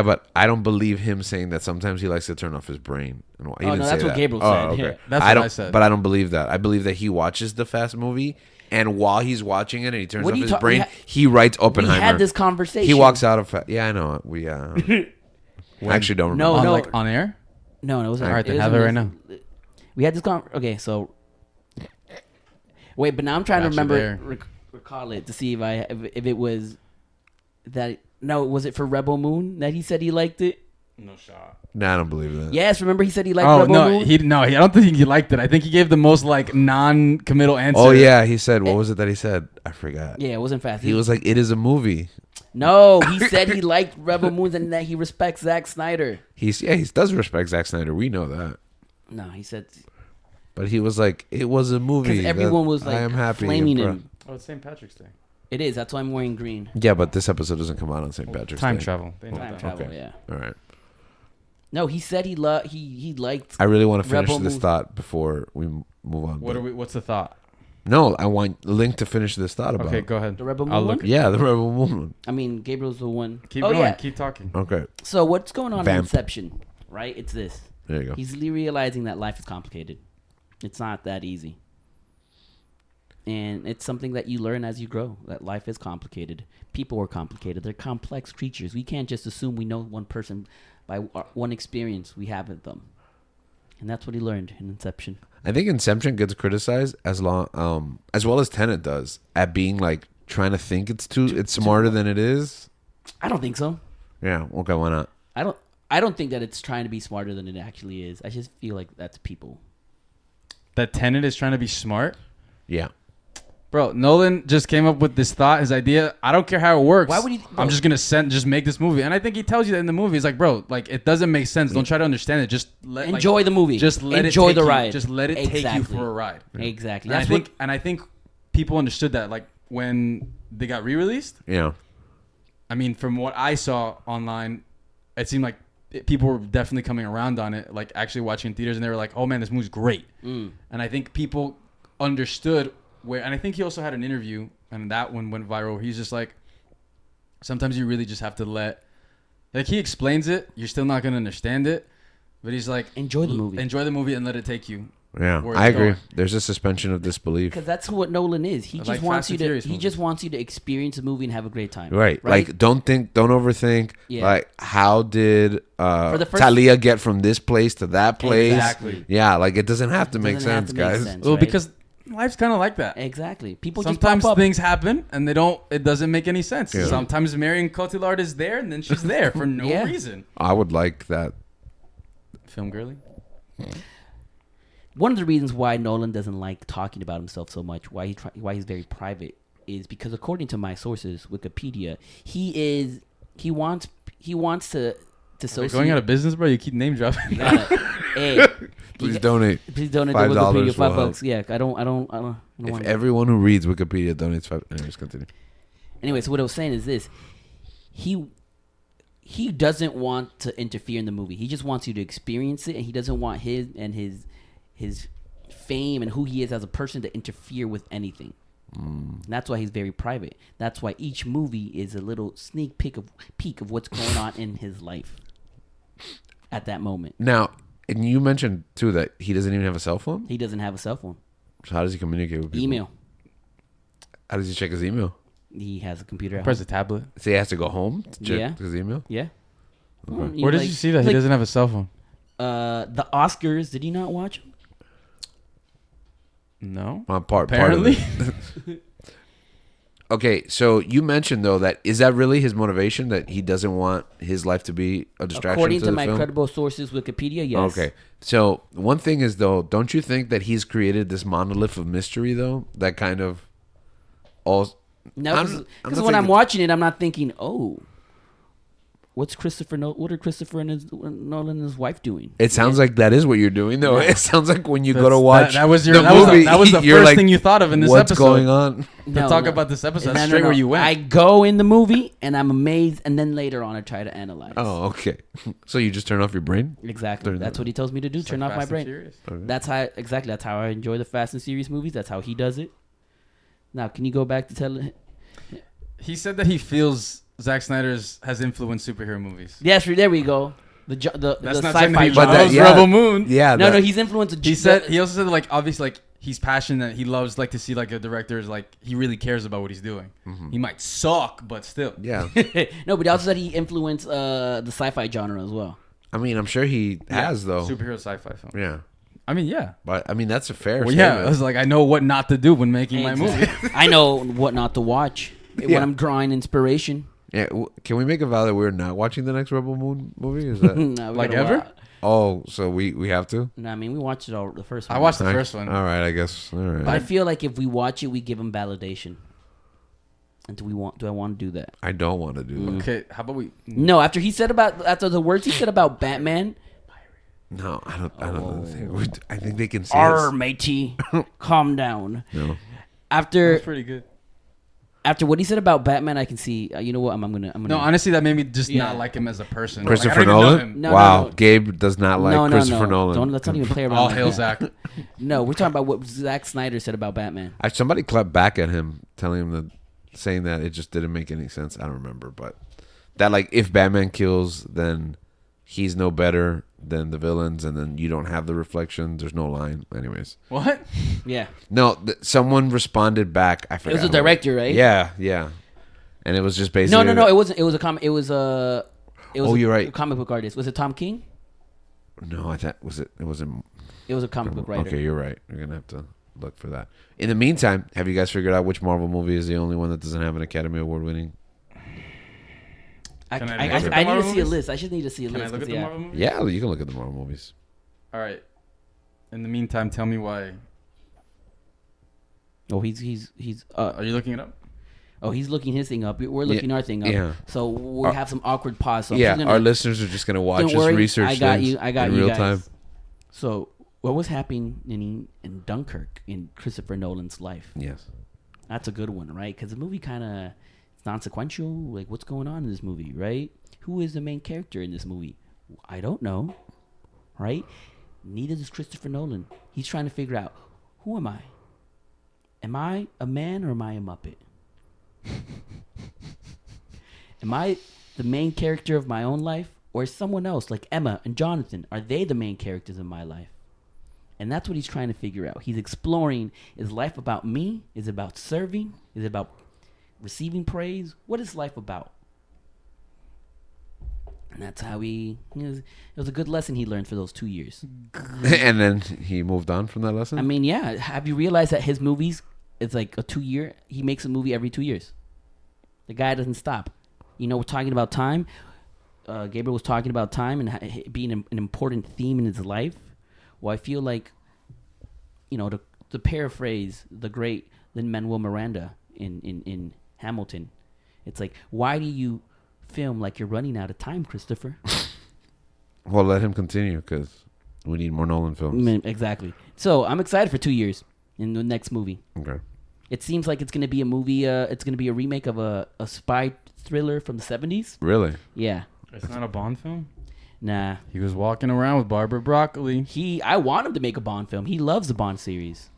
But I don't believe him saying that sometimes he likes to turn off his brain. He Oh, didn't no, say that's what that. Gabriel Oh, said, okay. yeah. That's I what don't, I said. But I don't believe that. I believe that he watches the Fast movie, and while he's watching it and he turns What off do you his ta- brain, we ha- he writes We Oppenheimer. had this conversation. He walks out of. Yeah, I know. I actually don't remember. No, on, no. like on air. No, it was All right, then have it right now. We had this Okay, so wait, but now I'm trying to Got you remember, there. recall it to see if it was that. No, was it for Rebel Moon that he said he liked it? No shot. Nah, I don't believe that. Yes, remember he said he liked Oh Rebel no, Moon. I don't think he liked it. I think he gave the most like non-committal answer. Oh yeah, he said. What was it that he said? I forgot. Yeah, it wasn't fast. He was like, "It is a movie." No, he said he liked Rebel Moon and that he respects Zack Snyder. He does respect Zack Snyder. We know that. No, he said But he was like, "It was a movie." because everyone that was like I am happy. flaming and him. Oh, it's St. Patrick's Day. It is. That's why I'm wearing green. Yeah, but this episode doesn't come out on St. Patrick's Time Day. travel. They know Time that. travel. Okay. Yeah. All right. No, he said he liked. I really want to finish Rebel this move- thought before we move on. What but- are we? What's the thought? No, I want Link to finish this thought about. Okay, go ahead. The Rebel I'll Moon look. one? Yeah, the Rebel Moon. I mean, Gabriel's the one. Keep oh going. yeah. Keep talking. Okay, So what's going on in Vamp. Inception? Right? It's this. there you go. He's realizing that life is complicated. It's not that easy. And it's something that you learn as you grow. That life is complicated. People are complicated. They're complex creatures. We can't just assume we know one person by one experience we have with them. And that's what he learned in Inception. I think Inception gets criticized as well as Tenet does at being like trying to think it's smarter than it is. I don't think so. Yeah. Okay. Why not? I don't think that it's trying to be smarter than it actually is. I just feel like that's people. That Tenet is trying to be smart. Yeah. Bro, Nolan just came up with this thought, his idea. I don't care how it works. Why would he- I'm just gonna just make this movie, and I think he tells you that in the movie. He's like, bro, like it doesn't make sense. Don't try to understand it. Just Enjoy the movie. Just let Enjoy it take the you- ride. Just let it take you Exactly. for a ride. Exactly. And I think people understood that, like when they got re-released. Yeah. I mean, from what I saw online, it seemed like people were definitely coming around on it, like actually watching in theaters, and they were like, "Oh man, this movie's great." And I think people understood where, and I think he also had an interview, and that one went viral. He's just like, sometimes you really just have to like he explains it, you're still not gonna understand it, but he's like, Enjoy the movie. enjoy the movie, and let it take you. Yeah. Where it's I agree. going. There's a suspension of disbelief. Because that's what Nolan is. He Like just wants Fast you and to. Furious He movies. just wants you to experience a movie and have a great time. Right. Like don't overthink. Yeah. Like how did the first- Talia get from this place to that place? Exactly. Yeah, like it doesn't have to make Doesn't have sense, to make guys. sense. Well, right? because life's kind of like that. Exactly. People Sometimes just pop up. things happen and it doesn't make any sense. Yeah. Sometimes Marion Cotillard is there and then she's there for no Yeah. reason. I would like that. Film girly. One of the reasons why Nolan doesn't like talking about himself so much, why he's very private, is because according to my sources, Wikipedia, he wants to Are we associate. going out of business, bro? You keep name dropping. Hey, Please donate. please donate to $5 Wikipedia. will $5. Yeah, I don't If want. everyone who reads Wikipedia donates $5, anyways, continue. Anyway, so what I was saying is this: he he doesn't want to interfere in the movie. He just wants you to experience it, and he doesn't want his fame and who he is as a person to interfere with anything. That's why he's very private. That's why each movie is a little sneak peek of what's going on in his life at that moment. Now, and you mentioned too that he doesn't even have a cell phone. He doesn't have a cell phone. So how does he communicate with people? Email. How does he check his email? He has a computer at Press home. a tablet. So he has to go home to check Yeah. his email? Yeah. Okay. Well, Where did you see that he doesn't have a cell phone? The Oscars. Did you not watch them? No. Part Apparently. of it. Okay, so you mentioned though that is that really his motivation, that he doesn't want his life to be a distraction According to to the my film? credible sources, Wikipedia, yes. Okay, so one thing is though, don't you think that he's created this monolith of mystery though, that kind of all? No, I'm because not when saying I'm that- watching it, I'm not thinking, oh, what are Christopher Nolan and his wife doing? It sounds like that is what you're doing though. Yeah. It sounds like when you go to That's- watch that was your the that was movie, the, that was the you're first like, thing you thought of in this what's episode. going on? To talk about this episode. That's straight where you went. I go in the movie and I'm amazed, and then later on I try to analyze. Oh, okay. So you just turn off your brain? Exactly. Turn That's that- what he tells me to do. It's Turn like off my Fast and brain. Furious. That's how I enjoy the Fast and Furious movies. That's how he does it. Now, can you go back to telling? He said that he feels Zack Snyder's has influenced superhero movies. Yes, there we go. The That's not sci-fi saying that he But genre. that- loves yeah. Rebel Moon. Yeah. No, that- he's influenced. He said he also said like obviously like he's passionate. He loves like to see like a director is like he really cares about what he's doing. He might suck, but still. Yeah. No, but he also said he influenced the sci-fi genre as well. I mean, I'm sure he has though. Superhero sci-fi film. Yeah. I mean, yeah. But I mean, that's a fair Well, yeah. statement. I was like, I know what not to do when making my movie. Exactly. I know what not to watch Yeah. when I'm drawing inspiration. Yeah, can we make a vow that we're not watching the next Rebel Moon movie? Is that No, we Like gotta ever? wa- oh? So we have to. No, I mean we watched it all the first one. I watched the All first one. right, I guess. All right. But I feel like if we watch it, we give him validation. And do I want to do that? I don't want to do that. Okay, how about we? No, after the words he said about Batman, No, I don't Oh. think. I think they can see "Arr, us. matey, calm down." No. After That's pretty good. what he said about Batman, I can see. You know what? I'm gonna. No, honestly, that made me just Yeah. not like him as a person. Christopher like, I don't even know Nolan. him. No, wow, no. Gabe does not like Christopher Nolan. Let's not even play around. All like hail that. Zach. No, we're talking about what Zack Snyder said about Batman. Somebody clapped back at him, telling him that, saying that it just didn't make any sense. I don't remember, but that like if Batman kills, then he's no better than the villains, and then you don't have the reflection. There's no line, anyways. What? Yeah, No, someone responded back. I it forgot. was a who. director, right? Yeah, and it was just basically No. It wasn't. It was a comic. It was a. Oh, you're right. A comic book artist. Was it Tom King? No, I thought it wasn't. It was a comic book writer. Okay, you're right. You're gonna have to look for that. In the meantime, have you guys figured out which Marvel movie is the only one that doesn't have an Academy Award winning? I Can I need look at the to Marvel see a movies? list. I just need to see a Can I list. look 'cause, at the yeah. Marvel movies? Yeah, you can look at the Marvel movies. All right. In the meantime, tell me why. Oh, he's Are you looking it up? he's looking his thing up. We're looking our thing up. yeah. So we have some awkward pause. So I'm Yeah, just gonna- our listeners are just gonna watch Don't us worry, research I got things you. I got in you real guys. time. So what was happening in Dunkirk in Christopher Nolan's life? Yes. That's a good one, right? Because the movie kind of it's non-sequential. Like, what's going on in this movie, right? Who is the main character in this movie? I don't know, right? Neither does Christopher Nolan. He's trying to figure out, who am I? Am I a man or am I a Muppet? Am I the main character of my own life, or is someone else like Emma and Jonathan? Are they the main characters in my life? And that's what he's trying to figure out. He's exploring, is life about me? Is it about serving? Is it about receiving praise? What is life about? And that's how it was a good lesson he learned for those 2 years. And then he moved on from that lesson. I mean, yeah. Have you realized that his movies, it's like a 2 year, he makes a movie every 2 years. The guy doesn't stop. You know, we're talking about time. Gabriel was talking about time and being an important theme in his life. Well, I feel like, you know, to paraphrase the great Lin-Manuel Miranda in Hamilton, it's like, why do you film like you're running out of time, Christopher? Well, let him continue because we need more Nolan films. Exactly. So I'm excited for 2 years in the next movie. Okay. It seems like it's going to be a movie. It's going to be a remake of a spy thriller from the 70s. Really? Yeah. It's not a Bond film. Nah. He was walking around with Barbara Broccoli. I want him to make a Bond film. He loves the Bond series,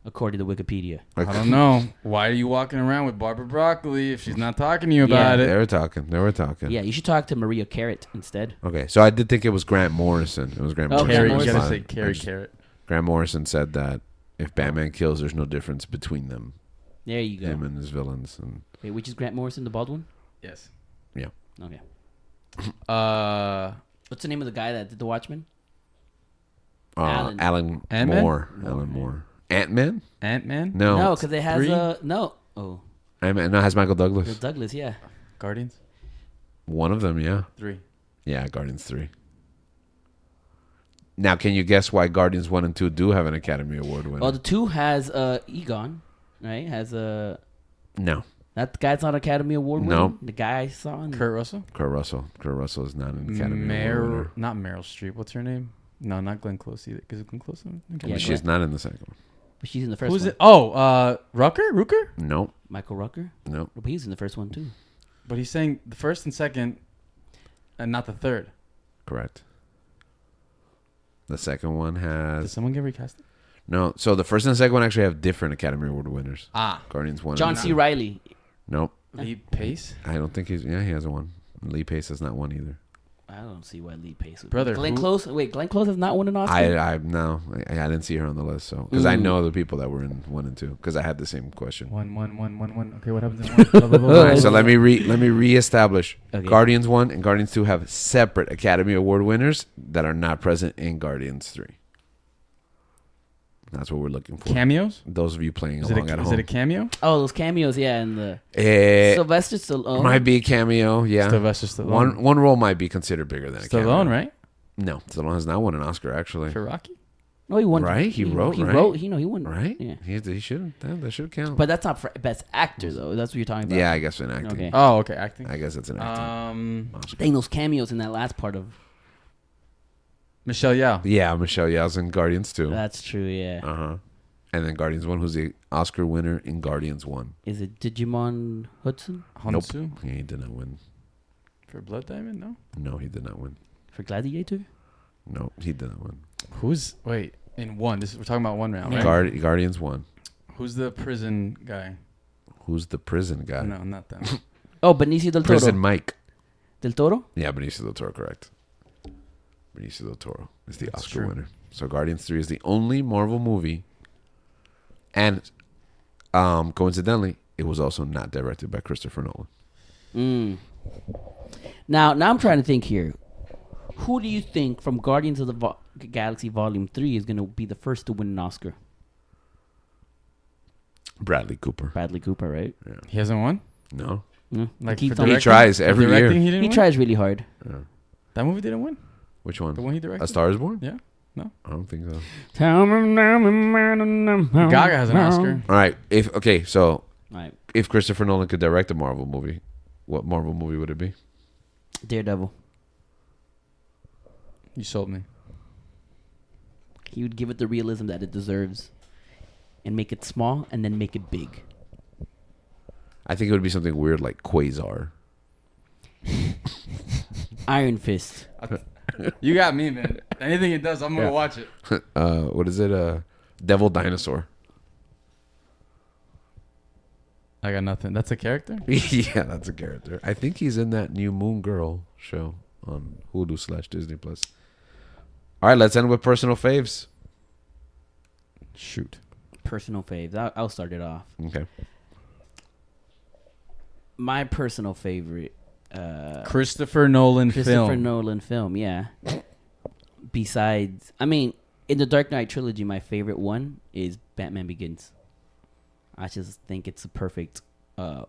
according to Wikipedia. I don't know. Why are you walking around with Barbara Broccoli if she's not talking to you about They it? were talking. They were talking. Yeah, you should talk to Maria Carrot instead. Okay, so I did think it was Grant Morrison. It was Grant Oh, Morrison. Carrie, Grant you Morrison. gotta say Fine. Carrie I just- Carrot. Grant Morrison said that if Batman kills, there's no difference between them, There you go. him and his villains. And Wait, which is Grant Morrison, the bald one? Yes. yeah, Okay. Uh, What's the name of the guy that did The Watchmen? Alan Ant-Man? Moore. Alan Moore. Ant-Man? Ant-Man? No, because it has three? no. Oh, Ant-Man. No, it has Michael Bill Douglas. Douglas. Yeah. Guardians? One of them, yeah. 3. Yeah, Guardians 3. Now, can you guess why Guardians 1 and 2 do have an Academy Award winner? Well, the 2 has Egon, right? Has No. that guy's not Academy Award winner. No. The guy I saw. Kurt Russell? Kurt Russell. Kurt Russell is not an Academy Award winner. Not Meryl Streep. What's her name? No, not Glenn Close either. Is it Glenn Close? Yeah, She's not in the second one. But she's in the first Who's one. it? Oh, Rooker? Nope. Michael Rucker. Nope. But he's in the first one too. But he's saying the first and second, and not the third. Correct. The second one Did has... someone get recasted? No. So the first and the second one actually have different Academy Award winners. Ah, Guardians 1 John and C. 2. Riley. Nope. Lee Pace. I don't think he's... Yeah, he has one. Lee Pace has not one either. I don't see why Lee Pace would. Brother, Glenn who- Close. Wait, Glenn Close has not won an Oscar. I didn't see her on the list, so because I Ooh. know the people that were in 1 and 2 because I had the same question. One. Okay, what happens in one? Blah, blah, blah, blah. All right, so let me reestablish. Okay. Guardians 1 and Guardians 2 have separate Academy Award winners that are not present in Guardians 3. That's what we're looking for. Cameos? Those of you playing Is it, along at is home. it a cameo? Oh, those cameos, yeah, and the It Sylvester Stallone. might be a cameo, yeah. Sylvester Stallone. One role might be considered bigger than a cameo. Stallone, right? No, Stallone has not won an Oscar actually. For Rocky? No, he won. Right? He wrote, He right? wrote. He won. Right? Yeah. He should. That should count. But that's not for best actor though. That's what you're talking about. Yeah, I guess in acting. Okay. Oh, okay, acting. I guess it's an acting. Oscar. Dang, those cameos in that last part of. Michelle Yeoh. Yeah, Michelle Yeoh's in Guardians 2. That's true. Yeah. Uh-huh. And then Guardians 1, who's the Oscar winner in Guardians 1. Is it Digimon Hudson Honsu. He did not win. For Blood Diamond, no? No, he did not win. for Gladiator? No, he did not win. Wait, in one. We're talking about one round, right? Guardians 1. Who's the prison guy? Who's the prison guy? No, not them. Oh, Benicio del Toro. Prison Mike. Del Toro? Yeah, Benicio del Toro, correct. Benicio del Toro is the That's Oscar true. winner. So Guardians 3 is the only Marvel movie. And coincidentally, it was also not directed by Christopher Nolan. Now I'm trying to think here. Who do you think from Guardians of the Galaxy Volume 3 is going to be the first to win an Oscar? Bradley Cooper. Bradley Cooper, right? He hasn't won? No. Like keeps for on- He directing? tries For every directing, year. He, didn't He win? tries really hard. That movie didn't win? Which one? The one he directed? A Star is Born? Yeah. No. I don't think so. Gaga has an Oscar. All right. So Right. if Christopher Nolan could direct a Marvel movie, what Marvel movie would it be? Daredevil. You sold me. He would give it the realism that it deserves and make it small and then make it big. I think it would be something weird like Quasar. Iron Fist. You got me, man. Anything he does, I'm going to watch it. What is it? Devil Dinosaur. I got nothing. That's a character? Yeah, that's a character. I think he's in that new Moon Girl show on Hulu/Disney Plus. All right, let's end with personal faves. Shoot. Personal faves. I'll start it off. Okay. My personal favorite. Christopher Nolan Christopher film. Nolan film, yeah. Besides, in the Dark Knight trilogy, my favorite one is Batman Begins. I just think it's a perfect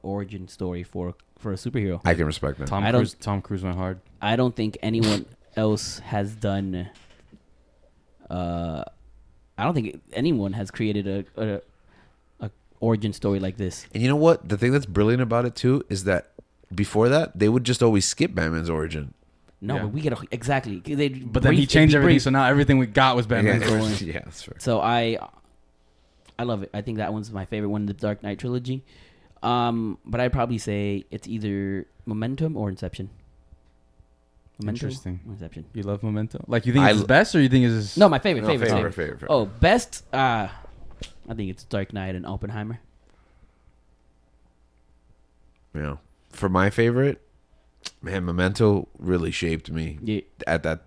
origin story for a superhero. I can respect that. Tom Cruise went hard. I don't think anyone else has done. I don't think anyone has created a origin story like this. And you know what? The thing that's brilliant about it too is that before that, they would just always skip Batman's origin. No, Yeah. but we get exactly. But then he changed everything, so now everything we got was Batman's Yeah, origin. yeah, that's fair. So I love it. I think that one's my favorite one, the Dark Knight trilogy. But I'd probably say it's either Momentum or Inception. Memento? Interesting. Inception. You love Memento? Like, you think I it's his best, or you think it's No, my favorite. No, favorite. favorite. Oh, best. I think it's Dark Knight and Oppenheimer. Yeah. For my favorite, man, Memento really shaped me. Yeah. At that,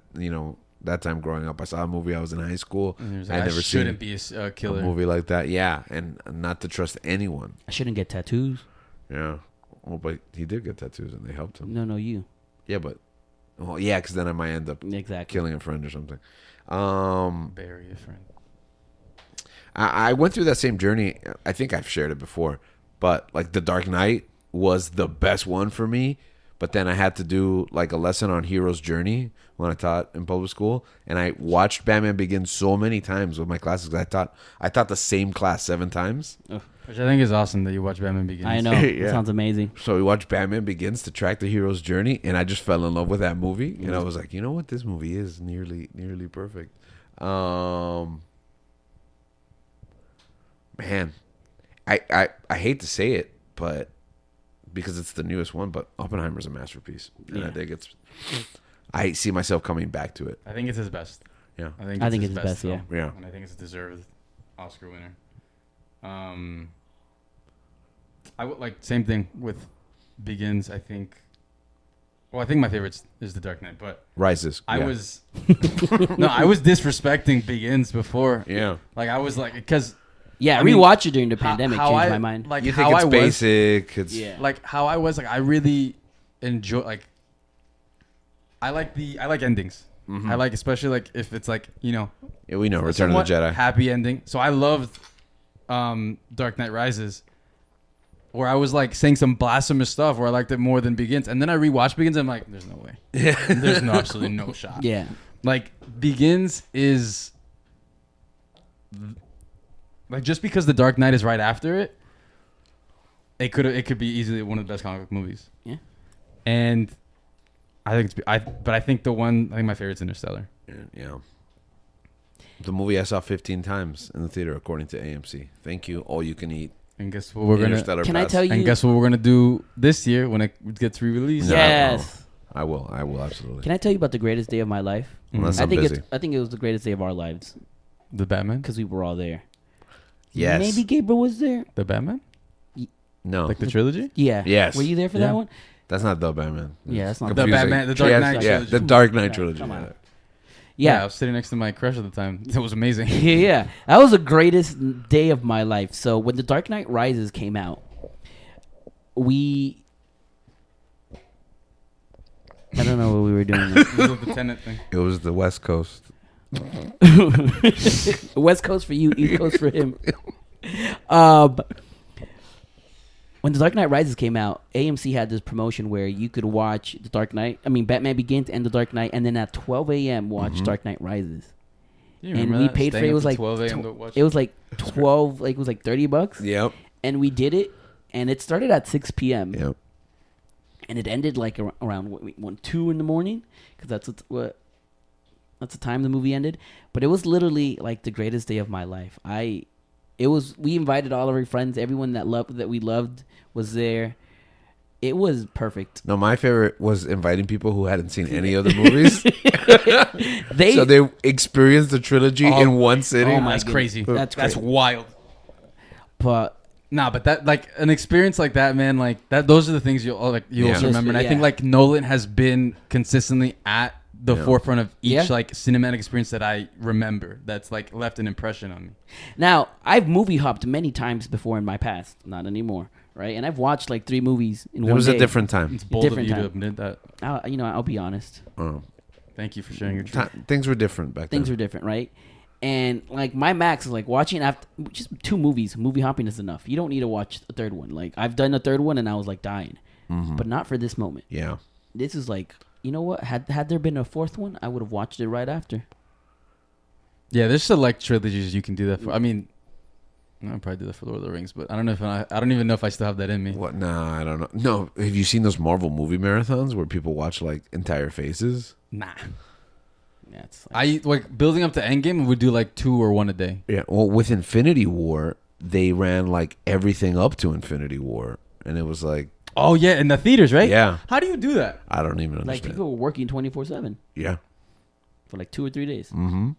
that time growing up, I saw a movie. I was in high school. And he was I like, I never shouldn't seen be a killer. a movie like that. Yeah, and not to trust anyone. I shouldn't get tattoos. Yeah. Well, but he did get tattoos, and they helped him. No, you. Yeah, but yeah, because then I might end up Exactly. killing a friend or something. Bury a friend. I went through that same journey. I think I've shared it before, but like The Dark Knight was the best one for me. But then I had to do like a lesson on hero's journey when I taught in public school, and I watched Batman Begins so many times with my classes. I taught the same class 7 times. Which I think is awesome that you watch Batman Begins. I know. Yeah. It sounds amazing. So we watched Batman Begins to track the hero's journey, and I just fell in love with that movie. And I was like, you know what, this movie is nearly perfect. Man, I hate to say it, but because it's the newest one, but Oppenheimer's a masterpiece, and I think I see myself coming back to it. I think it's his best. Yeah, I think it's his best, film. yeah. And I think it's a deserved Oscar winner. I would like same thing with Begins. I think my favorite is The Dark Knight, but Rises. I yeah. was I was disrespecting Begins before. Yeah. Like I was like, because Yeah, I mean, rewatch it during the pandemic changed my mind. Like You how think it's I was, basic? It's Yeah. like how I was like I really enjoy like I like endings. Mm-hmm. I like, especially like if it's like, yeah, we know Return somewhat of the Jedi. happy ending. So I loved Dark Knight Rises, where I was like saying some blasphemous stuff where I liked it more than Begins, and then I rewatched Begins and I'm like, there's no way. There's absolutely no shot. Yeah. Like Begins is like, just because The Dark Knight is right after it, it could be easily one of the best comic book movies. Yeah. And I think I think my favorite's Interstellar. Yeah. The movie I saw 15 times in the theater, according to AMC. Thank you. All you can eat. And guess what we're gonna Interstellar Can I Pass. tell you? and guess what we're gonna do this year when it gets re-released? No. Yes. I will absolutely. Can I tell you about the greatest day of my life? Unless I I'm think busy. I think it was the greatest day of our lives The Batman. because we were all there. Yes. Maybe Gabriel was there. The Batman, No. like the trilogy. Yeah. Yes. Were you there for Yeah. that one? That's not the Batman. Yeah, that's not The Confusing. Batman, the Dark Yes, Knight yeah, trilogy. the Dark Knight Yeah, trilogy. come on. yeah. I Yeah. was sitting next to my crush at the time. It was amazing. Yeah. That was the greatest day of my life. So when The Dark Knight Rises came out, I don't know what we were doing. It was the Tenet thing. It was the West Coast. West Coast for you, East Coast for him. When The Dark Knight Rises came out, AMC had this promotion where you could watch Batman Begins and The Dark Knight, and then at 12 a.m. watch Dark Knight Rises. You And remember we that? paid for Staying it. It up was till like 12 a.m. to watch it was like 12, like it was like $30, Yep. and we did it, and it started at 6 p.m. Yep. and it ended like around 2 in the morning because that's the time the movie ended. But it was literally like the greatest day of my life. We invited all of our friends, everyone that we loved was there. It was perfect. No, my favorite was inviting people who hadn't seen any other movies. They So they experienced the trilogy in one sitting. Oh my That's goodness. crazy. That's crazy. wild. but Nah, but that, like, an experience like that, man, like that. Those are the things you'll Yeah. also remember. And I think Yeah. like Nolan has been consistently at the Yeah. forefront of each Yeah. like cinematic experience that I remember. That's like left an impression on me. now I've movie hopped many times before in my past, not anymore, right? And I've watched like 3 movies in It one was day. a different time. It's bold of Different you to time. admit that. I'll be honest. Oh. Thank you for sharing your truth. Things were different back Things then. were different, right? And like my max is like watching after just 2 movies. Movie hopping is enough. You don't need to watch a third one. Like I've done a third one and I was like dying, but not for this moment. Yeah. This is like, you know what? Had there been a 4th one, I would have watched it right after. Yeah, there's select trilogies you can do that for. I mean, I'll probably do that for Lord of the Rings, but I don't know if I don't even know if I still have that in me. What? Nah, I don't know. No, have you seen those Marvel movie marathons where people watch like entire phases? Nah. Yeah, it's like, I like building up to Endgame. Would do like 2 or 1 a day. Yeah. Well, with Infinity War, they ran like everything up to Infinity War, and it was like Oh yeah, in the theaters, right? Yeah. How do you do that? I don't even Like understand. people were working 24/7 Yeah. for like 2 or 3 days. Mm-hmm.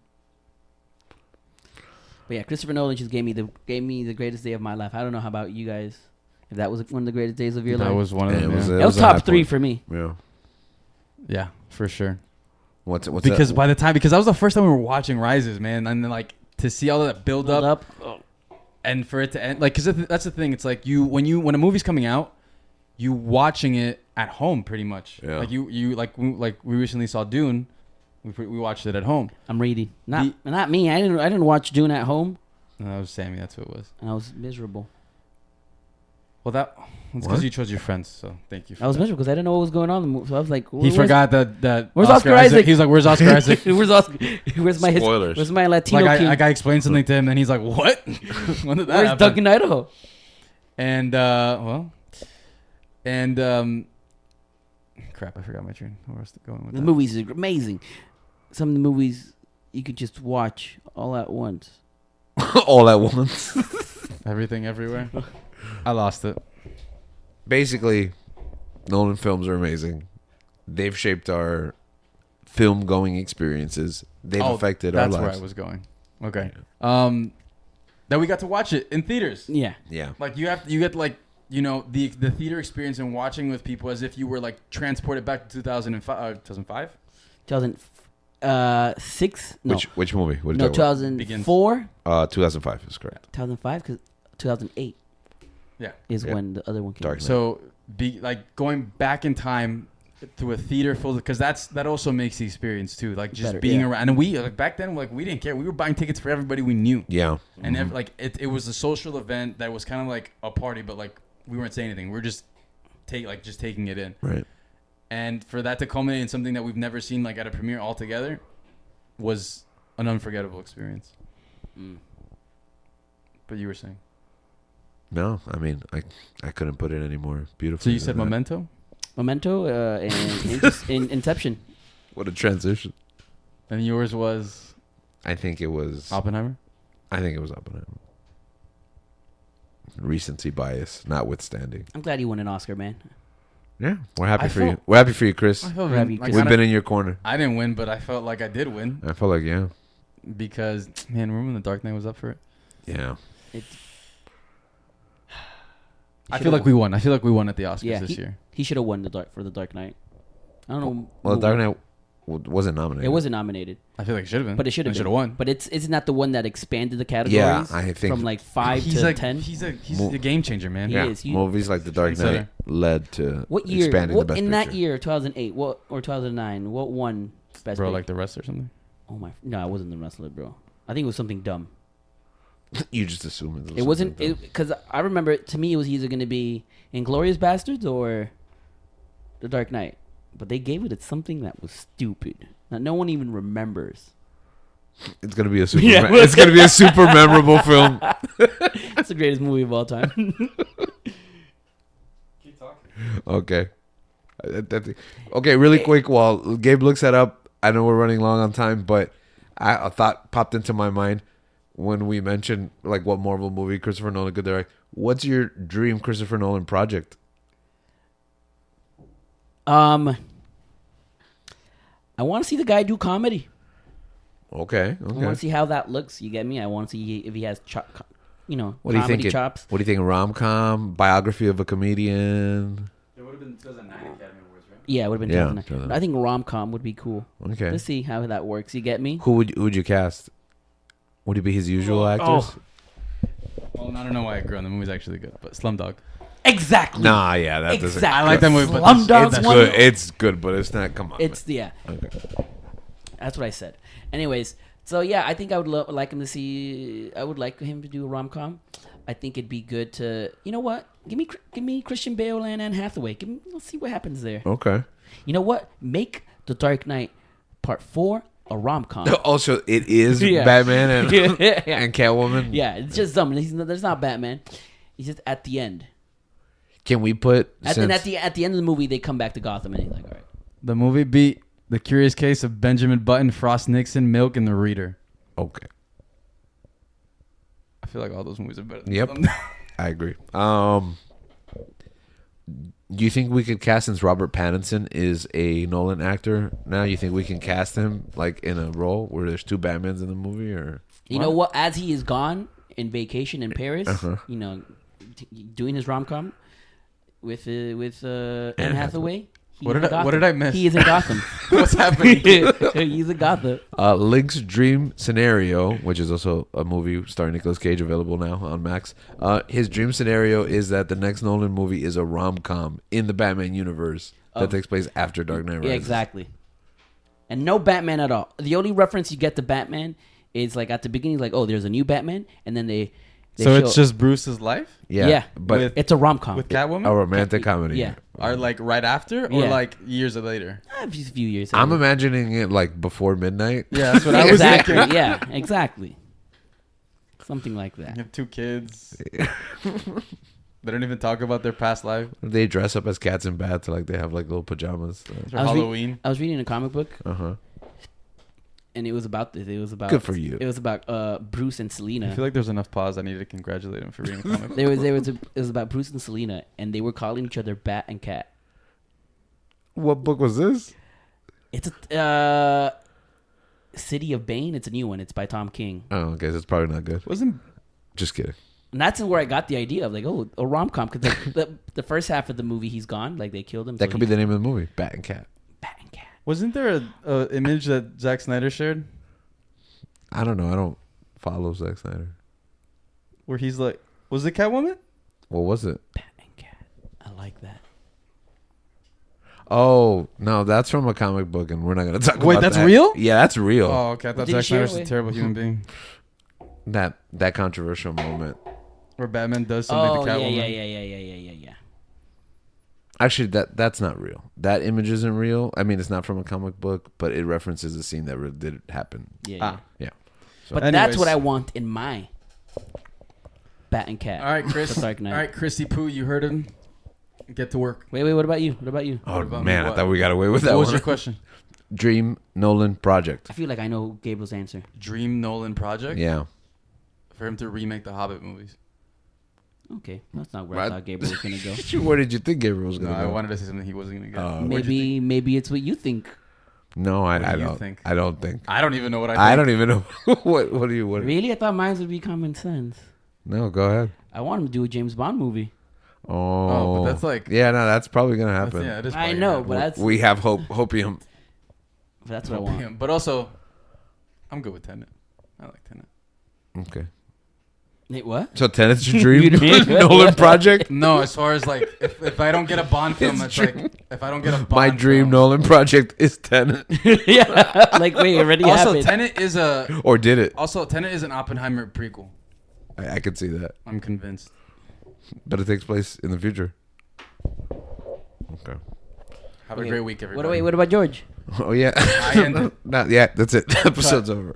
But yeah, Christopher Nolan just gave me the greatest day of my life. I don't know how about you guys. If that was one of the greatest days of your life, That was one of them. It was, Yeah, that was a high top 3 point. for me. Yeah. yeah, for sure. What's Because that? by the time, because that was the first time we were watching Rises, man, and then like to see all that build up Oh, and for it to end, like, because that's the thing. It's like when a movie's coming out, you watching it at home pretty much. Yeah. Like we recently saw Dune. We watched it at home. I'm reading. Not me. I didn't watch Dune at home, No, that was Sammy. That's who it was. and I was miserable. Well, that's What? because you chose your friends. So thank you. For I was that. miserable because I didn't know what was going on in the movie. So I was like, He forgot that. Where's Oscar Isaac? He was like, "Where's Oscar Isaac?" Where's Oscar? Where's my Spoilers. Where's my Latino Like king? I explained something to him, and he's like, "What? When did that Where's happen?" Duncan Idaho? And crap, I forgot my train. Where was it going with The that? movies are amazing. Some of the movies you could just watch all at once. All at once. Everything, everywhere. I lost it. Basically, Nolan films are amazing. They've shaped our film going experiences. They've affected our That's lives. where I was going. Okay. That we got to watch it in theaters. Yeah. Yeah. Like you get like the theater experience and watching with people as if you were like transported back to 2005. 2005. 2006? No. Which movie? What are No, you talking 2004? about? 2005 is correct. 2005? Because 2008 Yeah. is Yeah. when the other one came Dark out. Knight. So like going back in time to a theater full, because that also makes the experience too. Like just Better, being yeah. around, and we like back then like we didn't care. We were buying tickets for everybody we knew, Yeah. and like it was a social event that was kind of like a party, but like we weren't saying anything. We were just taking it in. Right. And for that to culminate in something that we've never seen like at a premiere altogether was an unforgettable experience. But you were saying. No, I mean, I couldn't put it any more beautiful. So you said Memento? Memento and Inception. What a transition. And yours was I think it was Oppenheimer? Oppenheimer. Recency bias notwithstanding. I'm glad you won an Oscar, man. Yeah, we're happy I for you. felt- We're happy for you, Chris. I felt Have you- like, We've been in your corner. I didn't win, but I felt like I did win I felt like because, man, remember when The Dark Knight was up for it? yeah. I feel like we won. I feel like we won at the Oscars this he, year. He should have won for the Dark Knight. I don't know. Well, who- Dark Knight wasn't nominated. It wasn't nominated, I feel like it should have been. but it should have won. But it's not the one that expanded the categories. Yeah, I think from like 5 He's to like 10. he's a Mo- game changer, man. He yeah, is. movies like The Dark Trendsetter. Knight led to What year? expanding What the best in that picture. year, 2008, what or 2009? What won best? Bro, Picture? like the rest or something. Oh my! No, it wasn't the wrestler, bro. I think it was something dumb. You just assume It wasn't because I remember to me it was either going to be Inglourious Bastards or The Dark Knight, but they gave it to something that was stupid. Now no one even remembers. It's gonna be a super. Yeah. It's gonna be a super memorable film. It's the greatest movie of all time. Keep talking. Okay. Okay, really quick while Gabe looks that up. I know we're running long on time, but a thought popped into my mind when we mentioned like what Marvel movie Christopher Nolan could direct. What's your dream Christopher Nolan project? I want to see the guy do comedy. Okay. I want to see how that looks. You get me? I want to see if he has What do you comedy think? chops. What do you think? Rom-com, biography of a comedian. It would have been 2009 Academy Awards, right? Yeah, it would have been Yeah, 2009. 2009. But I think rom-com would be cool. Okay. Let's see how that works. You get me? Who would you cast? Would he be his usual actors? Well, I don't know why I grew on the movie's actually good, but Slumdog. Exactly. Nah, yeah, that doesn't. Exactly. I like that movie, but Slumdog It's one. good. It's good, but it's not. Come on. It's yeah. man. Okay. That's what I said. Anyways, so yeah, I think I would like him to see. I would like him to do a rom-com. I think it'd be good to. You know what? Give me Christian Bale and Anne Hathaway. Let's see what happens there. Okay. You know what? Make The Dark Knight Part 4 a rom-com. Also, it is Yeah. Batman and yeah. and Catwoman. Yeah, it's just dumb. There's not Batman. He's just at the end. Can we put? At the end of the movie, they come back to Gotham, and he's like, all right. The movie beat The Curious Case of Benjamin Button, Frost Nixon, Milk, and The Reader. Okay. I feel like all those movies are better than Yep. Slumdog. I agree. Do you think we could cast, since Robert Pattinson is a Nolan actor now? You think we can cast him like in a role where there's two Batmans in the movie, or You know what? As he is gone in vacation in Paris, you know, doing his rom com with Anne Hathaway. What did I miss? He is in Gotham. What's happening? He's in Gotham. Link's dream scenario, which is also a movie starring Nicolas Cage, available now on Max. His dream scenario is that the next Nolan movie is a rom-com in the Batman universe that takes place after Dark Knight Rises. Yeah, exactly. And no Batman at all. The only reference you get to Batman is like at the beginning, like, oh, there's a new Batman, and then they so it's just Bruce's life Yeah, but it's a rom com with Catwoman. a romantic comedy. Yeah. Are like right after or Yeah. like years later? A few years. I'm later. imagining it like before midnight. Yeah, that's what I was Exactly. thinking. Yeah, exactly. Something like You that. have 2 kids. They don't even talk about their past life. They dress up as cats and bats, like they have like little pajamas. For I was Halloween. I was reading a comic book, Uh-huh. and it was about this. It was about Good for you. It was about Bruce and I Selena. feel like there's enough pause. I need to congratulate him for reading a comic. It was about Bruce and Selena, and they were calling each other Bat and Cat. What book was this? It's a City of Bane. It's a new one. It's by Tom King, Oh, okay, so it's probably not good. Wasn't Just kidding. and that's where I got the idea of like, oh, a rom com, because the first half of the movie he's gone, like they killed him. That could be the name of the movie, Bat and Cat. Bat and Cat. wasn't there a image that Zack Snyder shared I don't know. I don't follow Zack Snyder. where he's like, was it Catwoman? What was it? Bat and Cat. I like that. Oh, no, that's from a comic book, and we're not going to talk about that. Wait, that's real? Yeah, that's real. Oh, okay. I thought Did he Zack share Snyder's it a with- terrible human being. That controversial moment. Where Batman does something Oh to yeah, Catwoman. Yeah. Actually, that's not real. That image isn't real. I mean, it's not from a comic book, but it references a scene that really did happen. Yeah. Ah. Yeah. But Anyways. that's what I want in my Bat and Cat. All right, Chris. The Dark All Knight. right, Chrissy Poo, you heard him. Get to work. Wait. What about you? What about you? Oh, What about man, me? I thought we got away with that What was one. your question? Dream Nolan project. I feel like I know Gabriel's answer. Dream Nolan project? Yeah. For him to remake the Hobbit movies. Okay, that's not where I Right. thought Gabriel was gonna go. Where did you think Gabriel was No, going to I go? wanted to say something he wasn't going to get. Oh. What'd you think? Maybe it's what you think. No, What I do you don't think? I don't think. I don't even know what I think. I don't even know. What do you... What? Really, I thought mine would be common sense. No, go ahead. I want him to do a James Bond movie. Oh. but that's like- Yeah, no, that's probably going to That's- happen. yeah, it is I probably know, gonna but happen. that's We have hopium. that's what I want. But also, I'm good with Tenet. I like Tenet. Okay. Wait, what? So Tenet's your dream You did? Nolan project? No, as far as like, if I don't get a Bond film, it's like, if I don't get a Bond My dream film, Nolan project is Tenet. Yeah, like wait, already Also, happened. Tenet is a. Or did it? Also, Tenet is an Oppenheimer prequel. I could see that. I'm convinced. But it takes place in the future. Okay. Have a Okay. great week, everybody. What about George? Oh, yeah. I ended. Yeah, that's it. Episode's over.